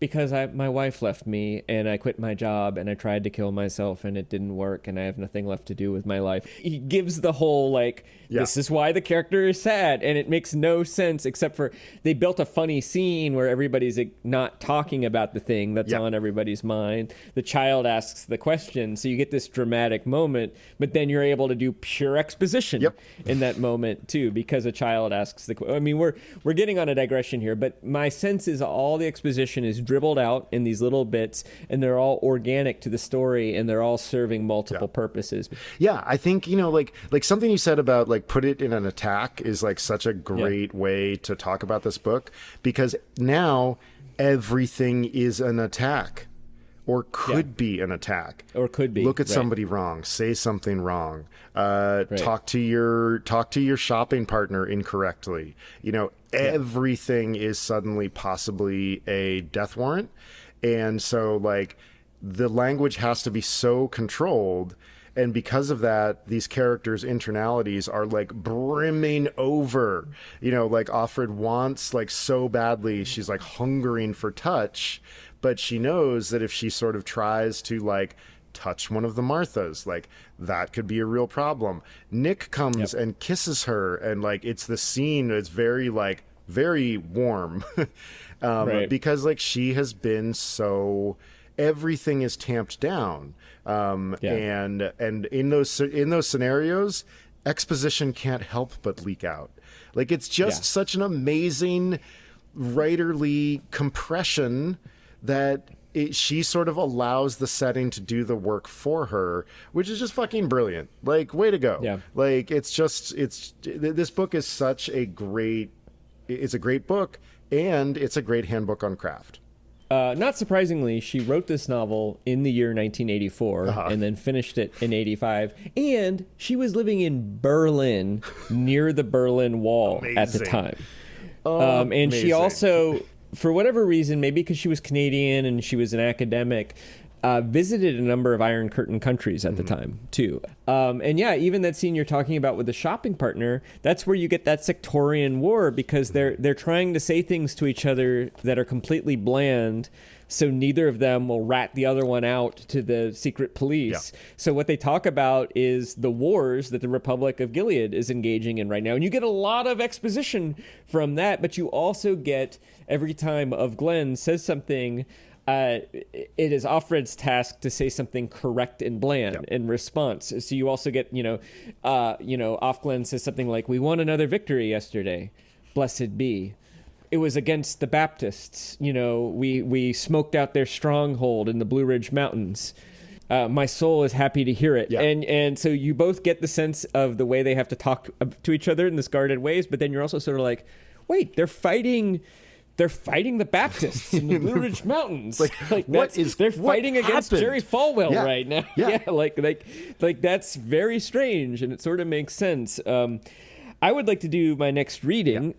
"Because my wife left me and I quit my job and I tried to kill myself and it didn't work and I have nothing left to do with my life." He gives the whole this is why the character is sad, and it makes no sense except for they built a funny scene where everybody's not talking about the thing that's on everybody's mind. The child asks the question, so you get this dramatic moment, but then you're able to do pure exposition in that moment too, because a child asks the question. I mean, we're getting on a digression here, but my sense is all the exposition is dribbled out in these little bits, and they're all organic to the story, and they're all serving multiple purposes. Yeah, I think, like something you said about put it in an attack is such a great way to talk about this book, because now everything is an attack or could be an attack. Or could be. Look at somebody wrong, say something wrong, talk to your shopping partner incorrectly. Everything is suddenly possibly a death warrant. And so the language has to be so controlled. And because of that, these characters' internalities are brimming over. Offred wants so badly. She's hungering for touch, but she knows that if she sort of tries to touch one of the Marthas, that could be a real problem. Nick comes and kisses her, and it's the scene that's very very warm because she has been so... everything is tamped down. And in those scenarios, exposition can't help but leak out. It's just such an amazing writerly compression that she sort of allows the setting to do the work for her, which is just fucking brilliant. Way to go. Yeah. This book is such a great, it's a great book, and it's a great handbook on craft. Not surprisingly, she wrote this novel in the year 1984 and then finished it in 85. And she was living in Berlin, near the Berlin Wall at the time. And she also, for whatever reason, maybe because she was Canadian and she was an academic, visited a number of Iron Curtain countries at the time, too. And yeah, even that scene you're talking about with the shopping partner, that's where you get that sectarian war, because they're trying to say things to each other that are completely bland, so neither of them will rat the other one out to the secret police. Yeah. So what they talk about is the wars that the Republic of Gilead is engaging in right now. And you get a lot of exposition from that, but you also get, every time of Glenn says something, it is Offred's task to say something correct and bland in response. So you also get, Offglenn says something like, "We won another victory yesterday. Blessed be. It was against the Baptists. We smoked out their stronghold in the Blue Ridge Mountains. My soul is happy to hear it." Yeah. And so you both get the sense of the way they have to talk to each other in this guarded ways, but then you're also sort of like, wait, they're fighting the Baptists in the Blue Ridge Mountains. They're fighting against Jerry Falwell right now. Yeah. Like that's very strange, and it sort of makes sense. I would like to do my next reading,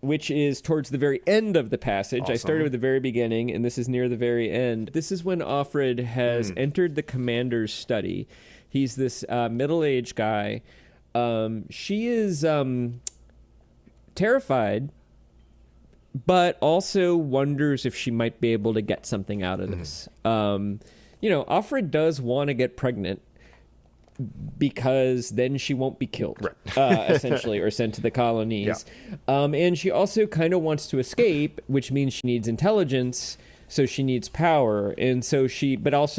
which is towards the very end of the passage. Awesome. I started with the very beginning, and this is near the very end. This is when Offred has entered the commander's study. He's this middle-aged guy. She is terrified, but also wonders if she might be able to get something out of this. Offred does want to get pregnant, because then she won't be killed, essentially, or sent to the colonies. Yeah. And she also kind of wants to escape, which means she needs intelligence, so she needs power. And so she wants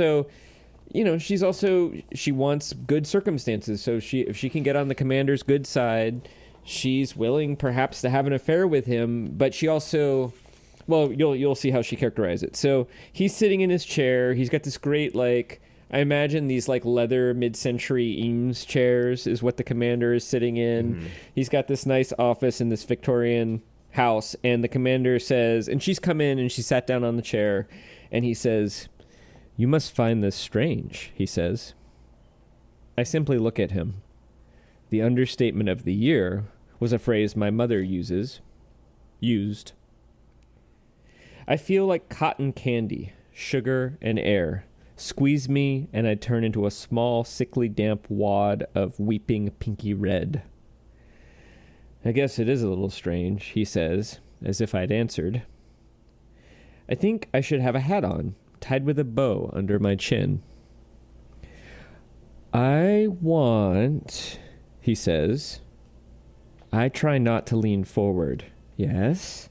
good circumstances. So if she can get on the commander's good side, she's willing perhaps to have an affair with him, but she also... Well, you'll see how she characterizes it. So he's sitting in his chair. He's got this great, I imagine these leather mid-century Eames chairs is what the commander is sitting in. Mm-hmm. He's got this nice office in this Victorian house, and the commander says, and she's come in and she sat down on the chair, and he says, "You must find this strange," he says. I simply look at him. The understatement of the year was a phrase my mother used. I feel like cotton candy, sugar, and air. Squeeze me, and I turn into a small, sickly, damp wad of weeping pinky red. I guess it is a little strange, he says, as if I'd answered. I think I should have a hat on, tied with a bow under my chin. I want, he says. I try not to lean forward. Yes,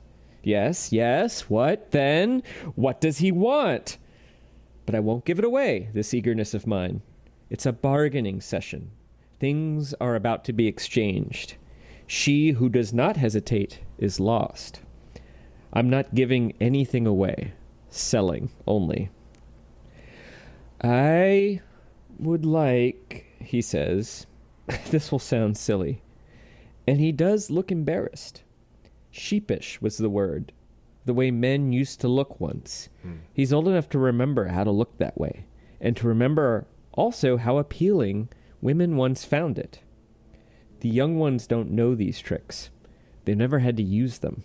what then? What does he want? But I won't give it away, this eagerness of mine. It's a bargaining session. Things are about to be exchanged. She who does not hesitate is lost. I'm not giving anything away, selling only. I would like, he says, this will sound silly, and he does look embarrassed. Sheepish was the word. The way men used to look once. He's old enough to remember how to look that way, and to remember also how appealing women once found it. The young ones don't know these tricks. They've never had to use them.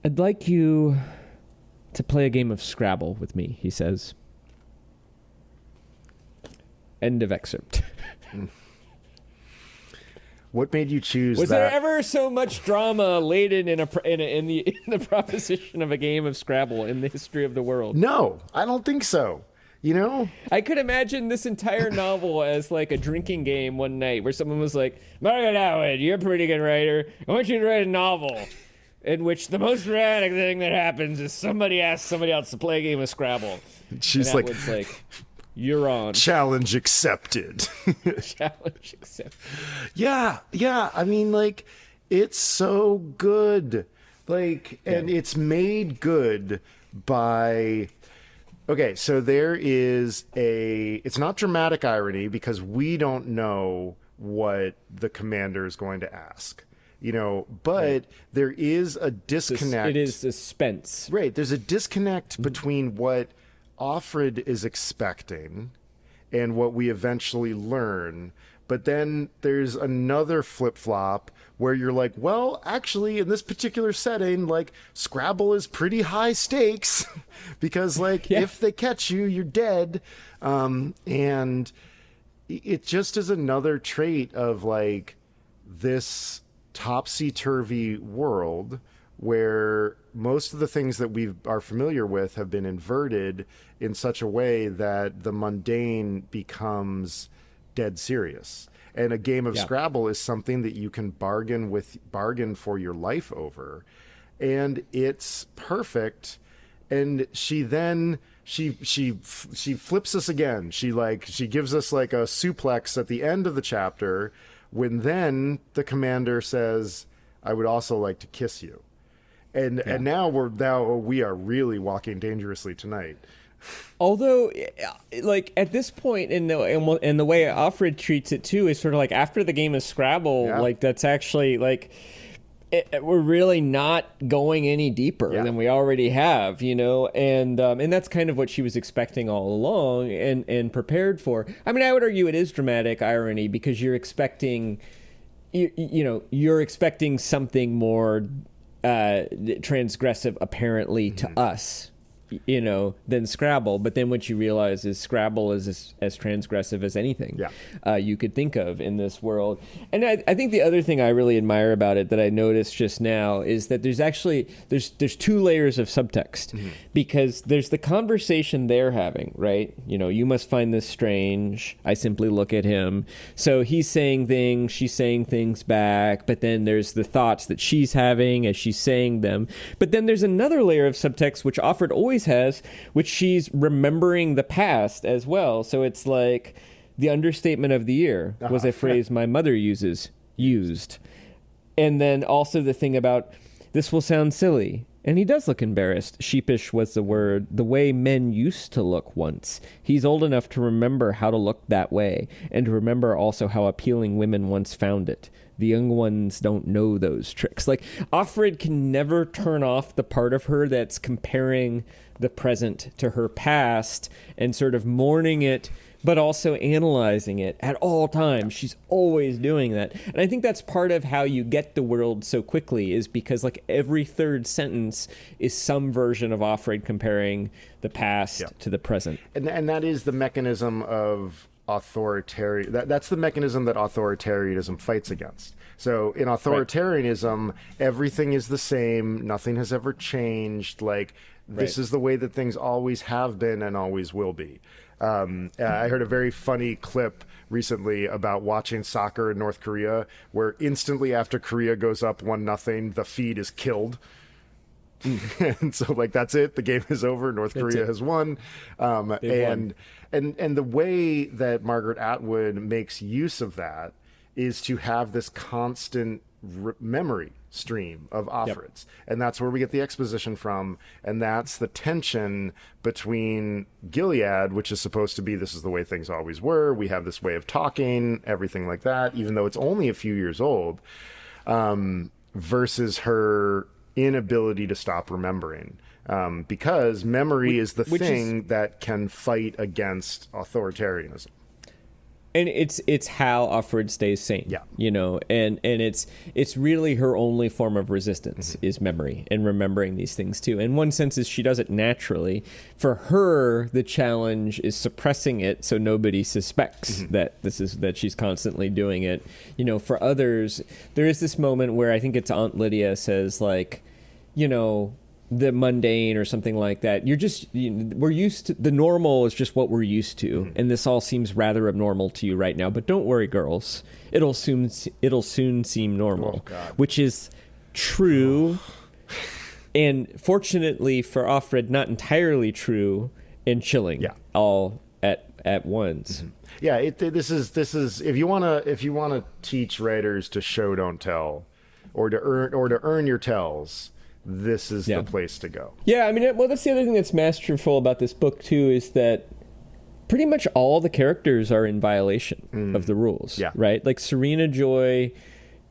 I'd like you to play a game of Scrabble with me, he says. End of excerpt. What made you choose that? Was there ever so much drama laden in the proposition of a game of Scrabble in the history of the world? No, I don't think so. I could imagine this entire novel as a drinking game one night where someone was like, "Margaret Atwood, you're a pretty good writer. I want you to write a novel in which the most dramatic thing that happens is somebody asks somebody else to play a game of Scrabble." She's like, "You're on." Challenge accepted. Challenge accepted. Yeah. I mean, it's so good. And it's made good by... Okay, so there is it's not dramatic irony because we don't know what the commander is going to ask. But there is a disconnect. It is suspense. Right. There's a disconnect between what Offred is expecting and what we eventually learn. But then there's another flip-flop where you're like, well, actually, in this particular setting, like, Scrabble is pretty high stakes because, like, if they catch you, you're dead. And it just is another trait of, like, this topsy-turvy world where most of the things that we are familiar with have been inverted in such a way that the mundane becomes dead serious. And a game of Scrabble is something that you can bargain for your life over. And it's perfect. And she flips us again. She gives us like a suplex at the end of the chapter when then the commander says, I would also like to kiss you. And now we are really walking dangerously tonight. Although, like, at this point, in the way Offred treats it too is sort of like after the game of Scrabble, like that's actually like we're really not going any deeper than we already have, you know, and that's kind of what she was expecting all along and prepared for. I mean, I would argue it is dramatic irony because you're expecting, you're expecting something more transgressive apparently to us, you know, than Scrabble. But then what you realize is Scrabble is as transgressive as anything you could think of in this world. And I think the other thing I really admire about it that I noticed just now is that there's actually there's two layers of subtext because there's the conversation they're having, right? You know, you must find this strange. I simply look at him. So he's saying things, she's saying things back, but then there's the thoughts that she's having as she's saying them. But then there's another layer of subtext which Offred always has, which she's remembering the past as well. So it's like the understatement of the year was a phrase my mother used. And then also the thing about this will sound silly. And he does look embarrassed. Sheepish was the word. The way men used to look once. He's old enough to remember how to look that way and to remember also how appealing women once found it. The young ones don't know those tricks. Like, Offred can never turn off the part of her that's comparing the present to her past and sort of mourning it, but also analyzing it at all times. She's always doing that. And I think that's part of how you get the world so quickly is because, like, every third sentence is some version of Offred comparing the past to the present. And that is the mechanism of authoritarian. That's the mechanism that authoritarianism fights against. So in authoritarianism, everything is the same. Nothing has ever changed. Like, this is the way that things always have been and always will be. I heard a very funny clip recently about watching soccer in North Korea, where instantly after Korea goes up 1-0, the feed is killed. And so, like, that's it. The game is over. North Korea has won. And the way that Margaret Atwood makes use of that is to have this constant memory stream of Offred's. And that's where we get the exposition from. And that's the tension between Gilead, which is supposed to be, this is the way things always were. We have this way of talking, everything like that, even though it's only a few years old, versus her inability to stop remembering. Because memory is the thing that can fight against authoritarianism. And it's how Offred stays sane, you know, and it's really her only form of resistance is memory and remembering these things too. In one sense, is she does it naturally. For her, the challenge is suppressing it so nobody suspects that she's constantly doing it. You know, for others, there is this moment where I think it's Aunt Lydia says, like, you know, the mundane or something like that. We're used to, the normal is just what we're used to. And this all seems rather abnormal to you right now, but don't worry, girls. It'll soon seem normal, which is true. And fortunately for Offred, not entirely true and chilling all at once. Yeah. This is, if you want to teach writers to show, don't tell, or to earn your tells, this is the place to go. Yeah, I mean, well, that's the other thing that's masterful about this book, too, is that pretty much all the characters are in violation of the rules, right? Like, Serena Joy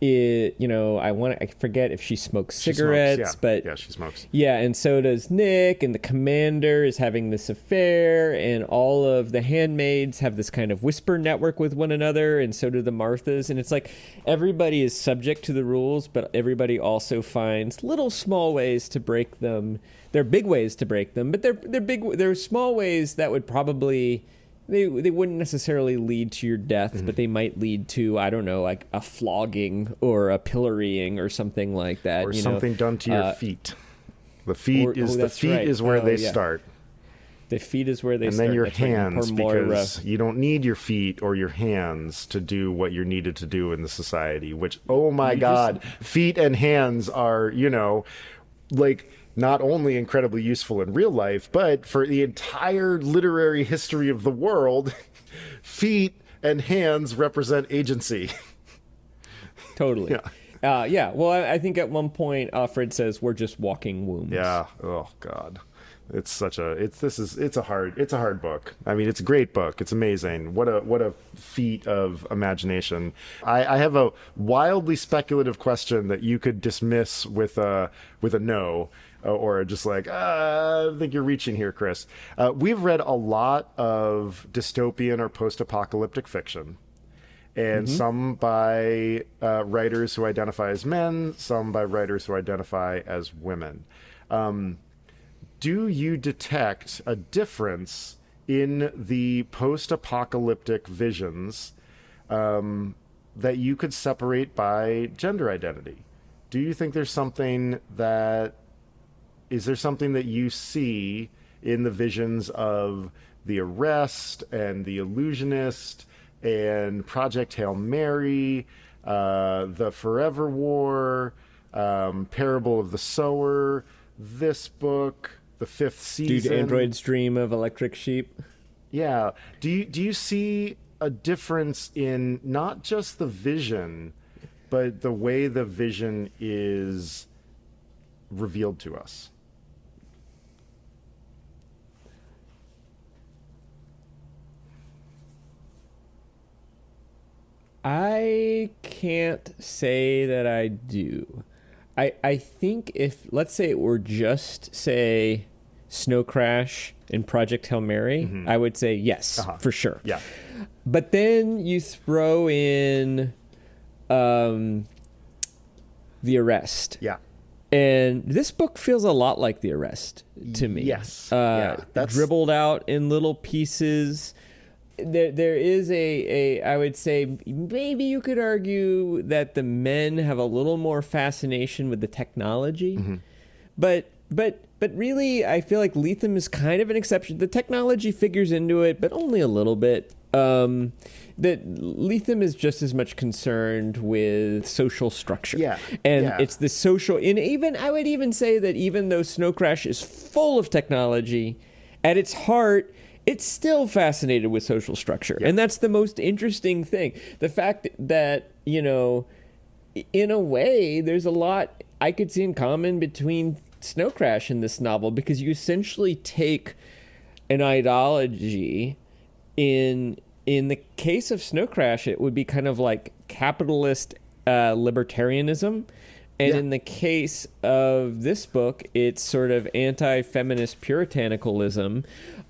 I forget if she smokes cigarettes, but yeah, she smokes. Yeah, and so does Nick, and the commander is having this affair, and all of the handmaids have this kind of whisper network with one another, and so do the Marthas, and it's like everybody is subject to the rules, but everybody also finds little small ways to break them. They're big ways to break them, but they're small ways that would probably they wouldn't necessarily lead to your death, but they might lead to, I don't know, like a flogging or a pillorying or something like that. Or something done to your feet. The feet is where they start. The feet is where they start. And then your hands, because you don't need your feet or your hands to do what you're needed to do in the society, which, oh my God, feet and hands are, like, not only incredibly useful in real life, but for the entire literary history of the world, feet and hands represent agency. Totally. Yeah. Well, I think at one point, Offred says, "We're just walking wombs." Yeah. Oh God. It's a hard book. I mean, it's a great book. It's amazing. What a feat of imagination. I have a wildly speculative question that you could dismiss with a no, or just like, I think you're reaching here, Chris. We've read a lot of dystopian or post-apocalyptic fiction, and some by writers who identify as men, some by writers who identify as women. Do you detect a difference in the post-apocalyptic visions that you could separate by gender identity? Do you think is there something that you see in the visions of The Arrest and The Illusionist and Project Hail Mary, The Forever War, Parable of the Sower, this book, The Fifth Season? Dude, Android's Dream of Electric Sheep. Yeah. Do you see a difference in not just the vision, but the way the vision is revealed to us? I can't say that I do. I think if, let's say it were just, say, Snow Crash and Project Hail Mary, I would say yes, for sure. Yeah. But then you throw in The Arrest. Yeah. And this book feels a lot like The Arrest to me. Yes. That's dribbled out in little pieces. There is I would say maybe you could argue that the men have a little more fascination with the technology, but really I feel like Lethem is kind of an exception. The technology figures into it, but only a little bit. That Lethem is just as much concerned with social structure, it's the social. And even I would even say that even though Snow Crash is full of technology, at its heart, it's still fascinated with social structure. And that's the most interesting thing. The fact that, in a way, there's a lot I could see in common between Snow Crash and this novel, because you essentially take an ideology. In the case of Snow Crash, it would be kind of like capitalist libertarianism. And in the case of this book, it's sort of anti-feminist puritanicalism.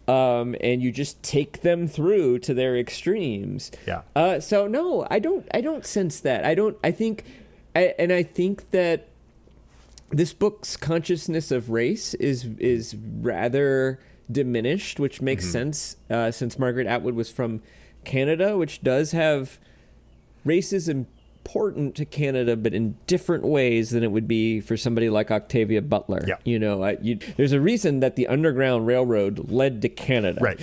And you just take them through to their extremes. Yeah. So no, I don't sense that. I think that this book's consciousness of race is rather diminished, which makes sense since Margaret Atwood was from Canada, which does have racism important to Canada, but in different ways than it would be for somebody like Octavia Butler. Yeah. There's a reason that the Underground Railroad led to Canada. Right.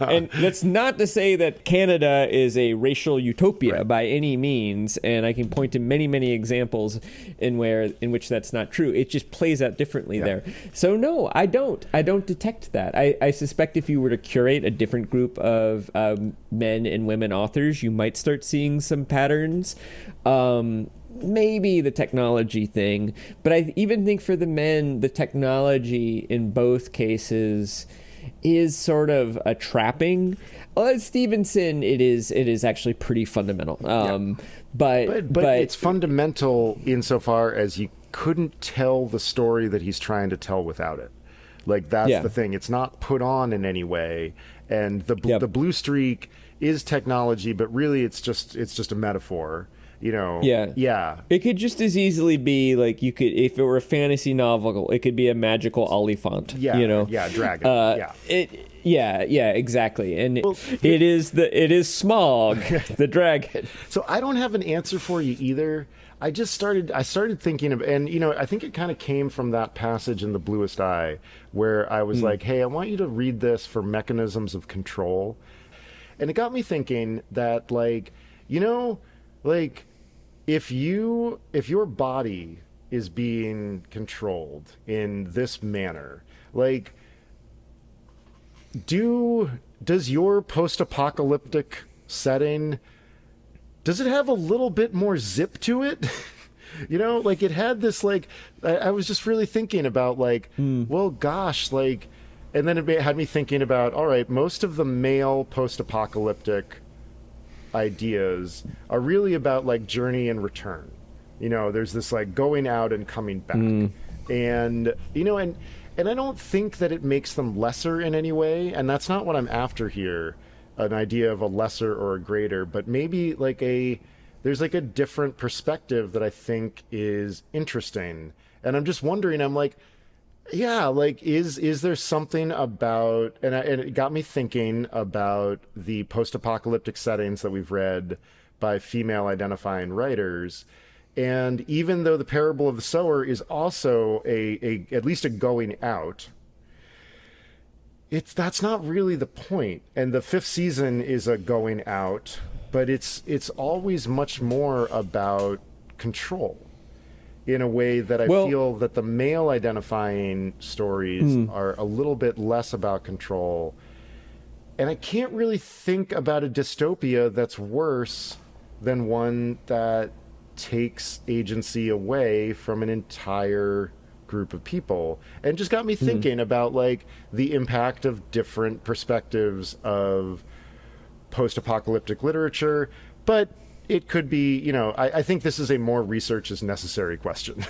And that's not to say that Canada is a racial utopia by any means, and I can point to many, many examples in which that's not true. It just plays out differently there. So no, I don't detect that. I suspect if you were to curate a different group of men and women authors, you might start seeing some patterns. Maybe the technology thing, but I even think for the men, the technology in both cases is sort of a trapping. Stevenson, it is actually pretty fundamental. But it's fundamental insofar as you couldn't tell the story that he's trying to tell without it. Like, that's the thing. It's not put on in any way. And the blue streak is technology, but really it's just a metaphor. Yeah. It could just as easily be like, you could, if it were a fantasy novel, it could be a magical Oliphant. Yeah, dragon. Exactly. And it is Smaug, the dragon. So I don't have an answer for you either. I started thinking of, and I think it kind of came from that passage in The Bluest Eye where I was like, hey, I want you to read this for mechanisms of control. And it got me thinking that, like, if your body is being controlled in this manner, like, does your post-apocalyptic setting, does it have a little bit more zip to it? Like, it had this, like, I was just really thinking about, like, well, gosh, like, and then it had me thinking about, all right, most of the male post-apocalyptic ideas are really about, like, journey and return. There's this, like, going out and coming back. And and I don't think that it makes them lesser in any way, and that's not what I'm after here, an idea of a lesser or a greater, but maybe like there's like a different perspective that I think is interesting. And I'm just wondering, I'm like, yeah, like, is there something about, and it got me thinking about the post-apocalyptic settings that we've read by female identifying writers. And even though the parable of the sower is also at least a going out, that's not really the point. And the fifth season is a going out, but it's always much more about control in a way that I feel that the male identifying stories are a little bit less about control. And I can't really think about a dystopia that's worse than one that takes agency away from an entire group of people. And just got me thinking about, like, the impact of different perspectives of post-apocalyptic literature. But it could be, I think this is a more research is necessary question.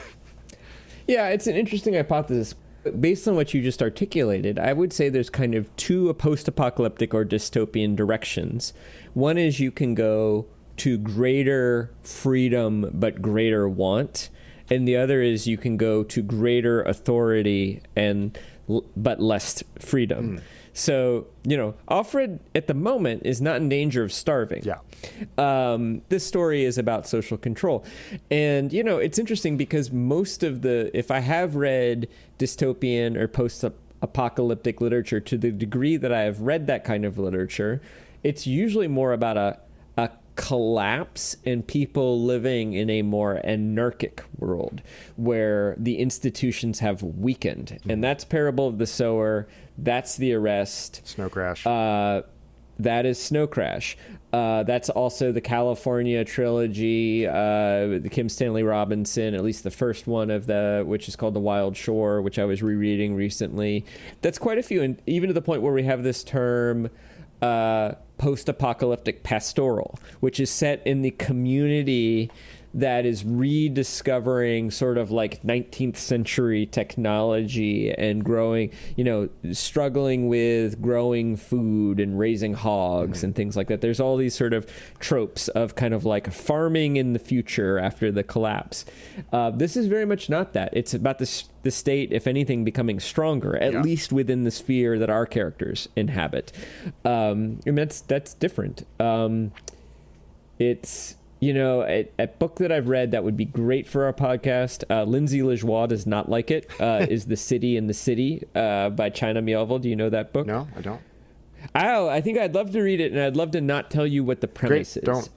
Yeah, it's an interesting hypothesis. Based on what you just articulated, I would say there's kind of two post-apocalyptic or dystopian directions. One is you can go to greater freedom but greater want, and the other is you can go to greater authority but less freedom. So, Offred at the moment is not in danger of starving. Yeah. This story is about social control. And, it's interesting because if I have read dystopian or post-apocalyptic literature to the degree that I have read that kind of literature, it's usually more about a collapse and people living in a more anarchic world where the institutions have weakened. And that's Parable of the Sower. That's The Arrest. Snow Crash. That is Snow Crash. That's also the California trilogy, the Kim Stanley Robinson, at least the first one which is called The Wild Shore, which I was rereading recently. That's quite a few, and even to the point where we have this term, post-apocalyptic pastoral, which is set in the community that is rediscovering sort of like 19th century technology and growing, struggling with growing food and raising hogs and things like that. There's all these sort of tropes of kind of like farming in the future after the collapse. This is very much not that. It's about the state, if anything, becoming stronger, at least within the sphere that our characters inhabit. And that's different. It's... a book that I've read that would be great for our podcast, Lindsay Lajoie does not like it, is The City in the City by China Miéville. Do you know that book? No, I don't. I think I'd love to read it, and I'd love to not tell you what the premise is.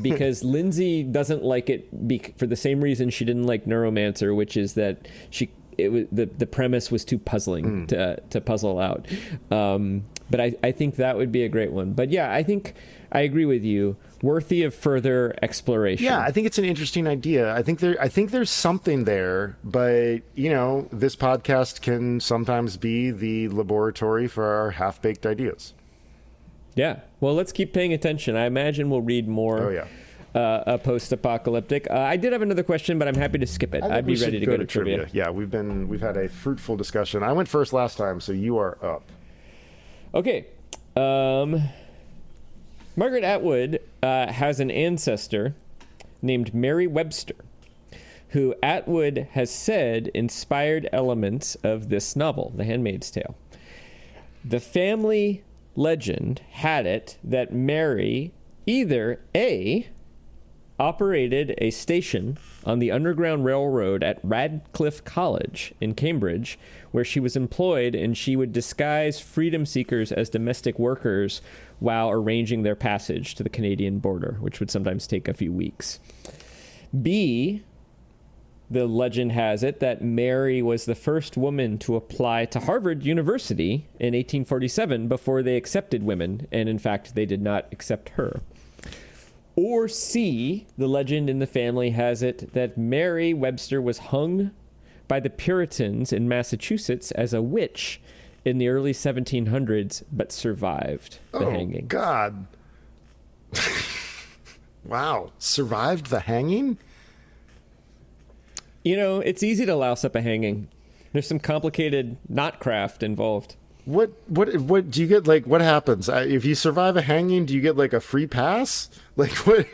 Because Lindsay doesn't like it for the same reason she didn't like Neuromancer, which is that the premise was too puzzling to puzzle out. But I think that would be a great one. But yeah, I think I agree with you. Worthy of further exploration. Yeah, I think it's an interesting idea. I think there's something there, but this podcast can sometimes be the laboratory for our half-baked ideas. Yeah. Well, let's keep paying attention. I imagine we'll read more. Oh yeah. Post-apocalyptic. I did have another question, but I'm happy to skip it. I'd be ready to go to trivia. Yeah, we've had a fruitful discussion. I went first last time, so you are up. Okay. Margaret Atwood has an ancestor named Mary Webster, who Atwood has said inspired elements of this novel, The Handmaid's Tale. The family legend had it that Mary either A, operated a station on the Underground Railroad at Radcliffe College in Cambridge, where she was employed and she would disguise freedom seekers as domestic workers while arranging their passage to the Canadian border, which would sometimes take a few weeks. B, the legend has it that Mary was the first woman to apply to Harvard University in 1847 before they accepted women, and in fact, they did not accept her. Or C, the legend in the family has it that Mary Webster was hung by the Puritans in Massachusetts as a witch in the early 1700s, but survived the hanging. Oh, God. Wow. Survived the hanging? It's easy to louse up a hanging. There's some complicated knotcraft involved. What do you get? Like, what happens if you survive a hanging? Do you get like a free pass? Like, what?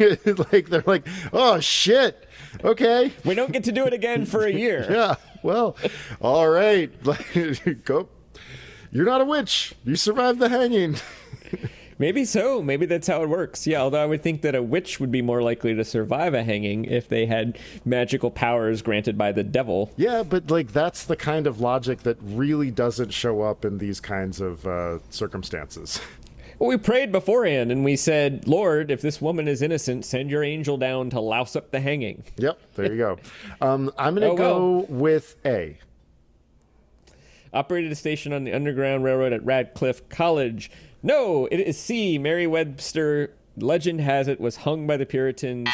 Like, they're like, oh shit, okay, we don't get to do it again for a year. Yeah, well, all right, go. You're not a witch. You survived the hanging. Maybe so. Maybe that's how it works. Yeah, although I would think that a witch would be more likely to survive a hanging if they had magical powers granted by the devil. Yeah, but like that's the kind of logic that really doesn't show up in these kinds of circumstances. Well, we prayed beforehand and we said, Lord, if this woman is innocent, send your angel down to louse up the hanging. Yep, there you go. I'm going to go with A. Operated a station on the Underground Railroad at Radcliffe College. No, it is C. Mary Webster, legend has it, was hung by the Puritans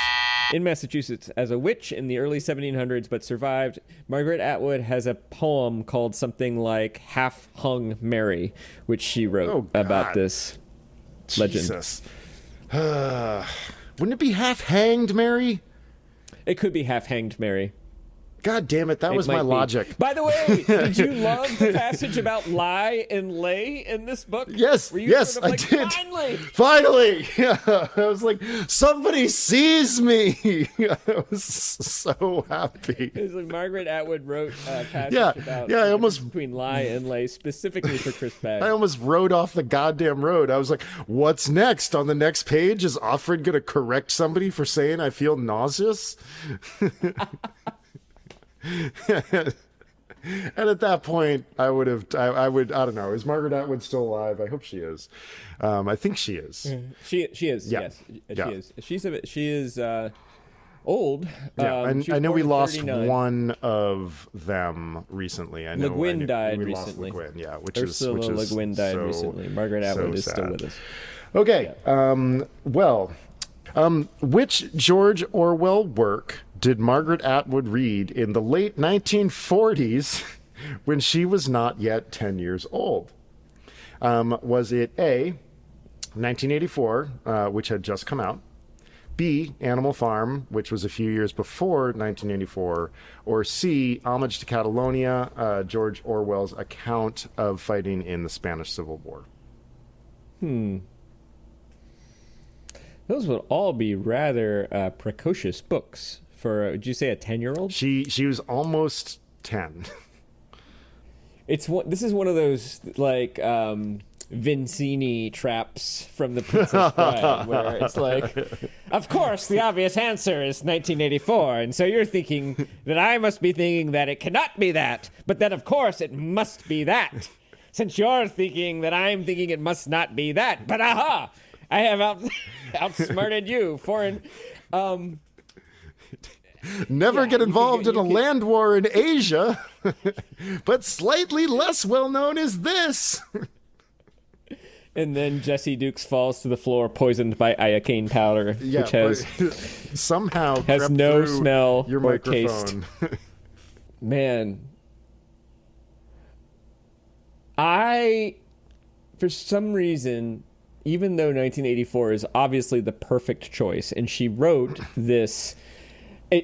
in Massachusetts as a witch in the early 1700s, but survived. Margaret Atwood has a poem called something like Half Hung Mary, which she wrote about this legend. Jesus. Wouldn't it be Half Hanged Mary? It could be Half Hanged Mary. God damn it, that was my logic. By the way, did you love the passage about lie and lay in this book? Yes, yes, I did. Finally! Yeah, I was like, somebody sees me! I was so happy. It was like Margaret Atwood wrote a passage about I almost between lie and lay, specifically for Chris Pagg. I almost rode off the goddamn road. I was like, what's next? On the next page, is Offred going to correct somebody for saying I feel nauseous? And at that point, I don't know. Is Margaret Atwood still alive? I hope she is. I think she is. She is. Yeah. Yes, she is. She is old. Yeah, I know we lost 39. one of them recently. I know Le Guin died we recently. Lost Le Guin, yeah, which Ursula is Le Guin died so, recently. Margaret Atwood is sad. still with us. Okay. Yeah. Which George Orwell work did Margaret Atwood read in the late 1940s when she was not yet 10 years old? Was it A, 1984, which had just come out, B, Animal Farm, which was a few years before 1984, or C, Homage to Catalonia, George Orwell's account of fighting in the Spanish Civil War? Those would all be rather precocious books for, did you say a 10-year-old? She was almost 10. This is one of those, like, Vincini traps from The Princess Bride, where it's like, of course, the obvious answer is 1984, and so you're thinking that I must be thinking that it cannot be that, but then, of course, it must be that. Since you're thinking that I'm thinking it must not be that, but aha! I have outsmarted you. Never get involved in a land war in Asia, but slightly less well known is this. And then Jesse Dukes falls to the floor, poisoned by iocane powder, which has somehow has no smell your or microphone. taste. Man, for some reason, even though 1984 is obviously the perfect choice, and she wrote this.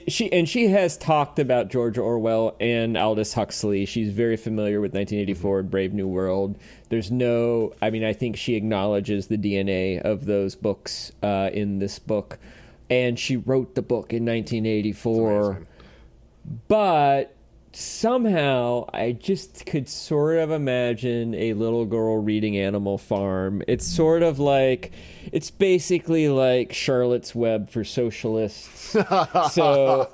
She has talked about George Orwell and Aldous Huxley. She's very familiar with 1984 and Brave New World. I think she acknowledges the DNA of those books in this book. And she wrote the book in 1984. But somehow I just could sort of imagine a little girl reading Animal Farm. It's sort of like, it's basically like Charlotte's Web for socialists. So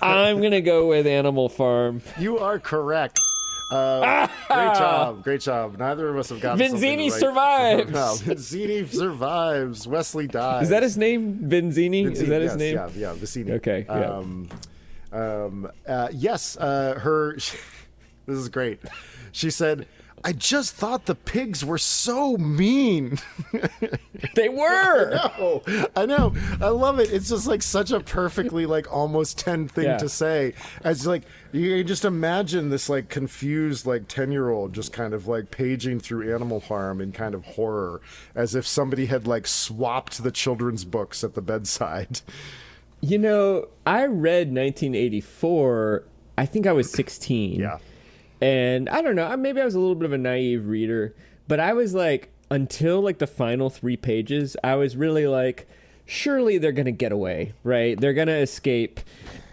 I'm going to go with Animal Farm. You are correct. Great job. Neither of us have gotten Vinzini right. survives. No, Vinzini survives. Wesley dies. Is that his name? Vinzini? Is that his name? Yeah, Vicini. Okay. Yeah. Yes, this is great. She said, I just thought the pigs were so mean. They were. I know. I love it. It's just like such a perfectly like almost 10 thing to say. As like, you just imagine this like confused like 10-year-old just kind of like paging through Animal Farm in kind of horror, as if somebody had like swapped the children's books at the bedside. You know, I read 1984, I think I was 16. Yeah. And I don't know, maybe I was a little bit of a naive reader, but I was like, until like the final 3 pages, I was really like, surely they're going to get away, right? They're going to escape.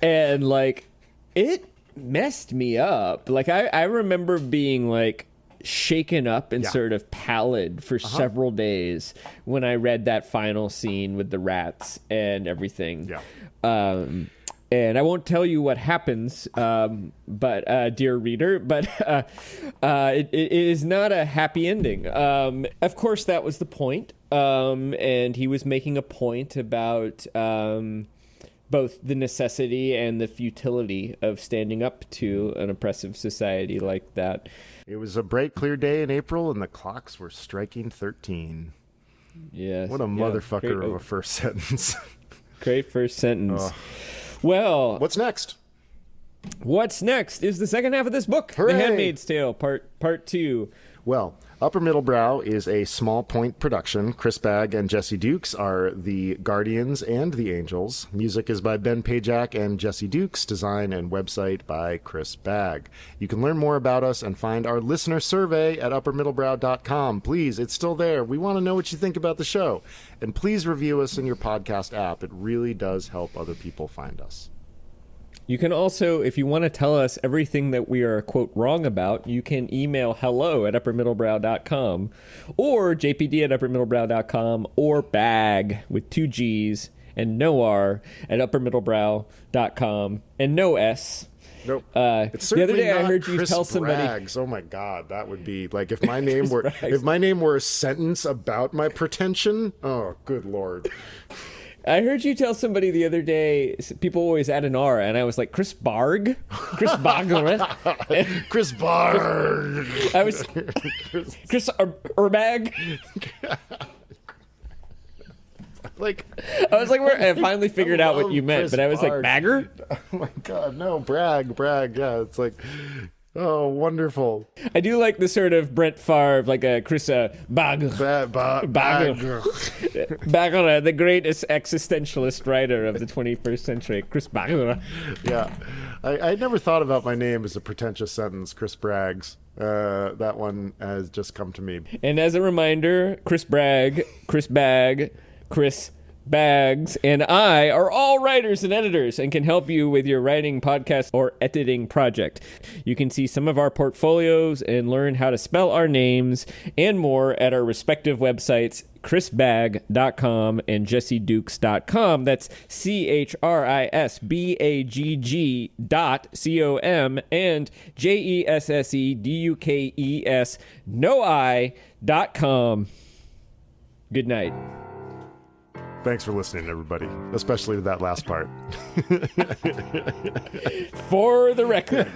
And like, it messed me up. Like, I remember being like, shaken up and sort of pallid for several days when I read that final scene with the rats and everything. And I won't tell you what happens, but dear reader, but it is not a happy ending. Of course, that was the point. And he was making a point about both the necessity and the futility of standing up to an oppressive society like that. It was a bright, clear day in April, and the clocks were striking 13. Yes. What a motherfucker of a first sentence. Great first sentence. Well, what's next? What's next is the second half of this book, Hooray! The Handmaid's Tale, part 2. Well, Upper Middle Brow is a small point production. Chris Bagg and Jesse Dukes are the guardians and the angels. Music is by Ben Pajak and Jesse Dukes. Design and website by Chris Bagg. You can learn more about us and find our listener survey at uppermiddlebrow.com. Please, it's still there. We want to know what you think about the show. And please review us in your podcast app. It really does help other people find us. You can also, if you want to tell us everything that we are, quote, wrong about, you can email hello@uppermiddlebrow.com or jpd@uppermiddlebrow.com or bag with 2 G's and no R at uppermiddlebrow.com and no S. Nope. It's The other day not I heard Chris you tell somebody. Braggs. Oh my God, that would be like if my name were a sentence about my pretension. Oh, good Lord. I heard you tell somebody the other day, people always add an R, and I was like, Chris Barg? Chris Barg? Chris Barg. I was, Chris Urbag? I was like, I finally figured out what you meant, Chris but I was Barg. like, Bagger? Oh my God, no, brag, yeah, it's like, oh, wonderful. I do like the sort of Brent Favre, like a Chris Bagger. Bagger. Bagger, the greatest existentialist writer of the 21st century, Chris Bagger. Yeah, I never thought about my name as a pretentious sentence, Chris Braggs. That one has just come to me. And as a reminder, Chris Bragg, Chris Bagg, Chris Baggs, and I are all writers and editors and can help you with your writing, podcast, or editing project. You can see some of our portfolios and learn how to spell our names and more at our respective websites, chrisbagg.com and jessedukes.com. That's CHRISBAGG.com and JESSEDUKES noI.com. Good night. Thanks for listening, everybody, especially to that last part. For the record.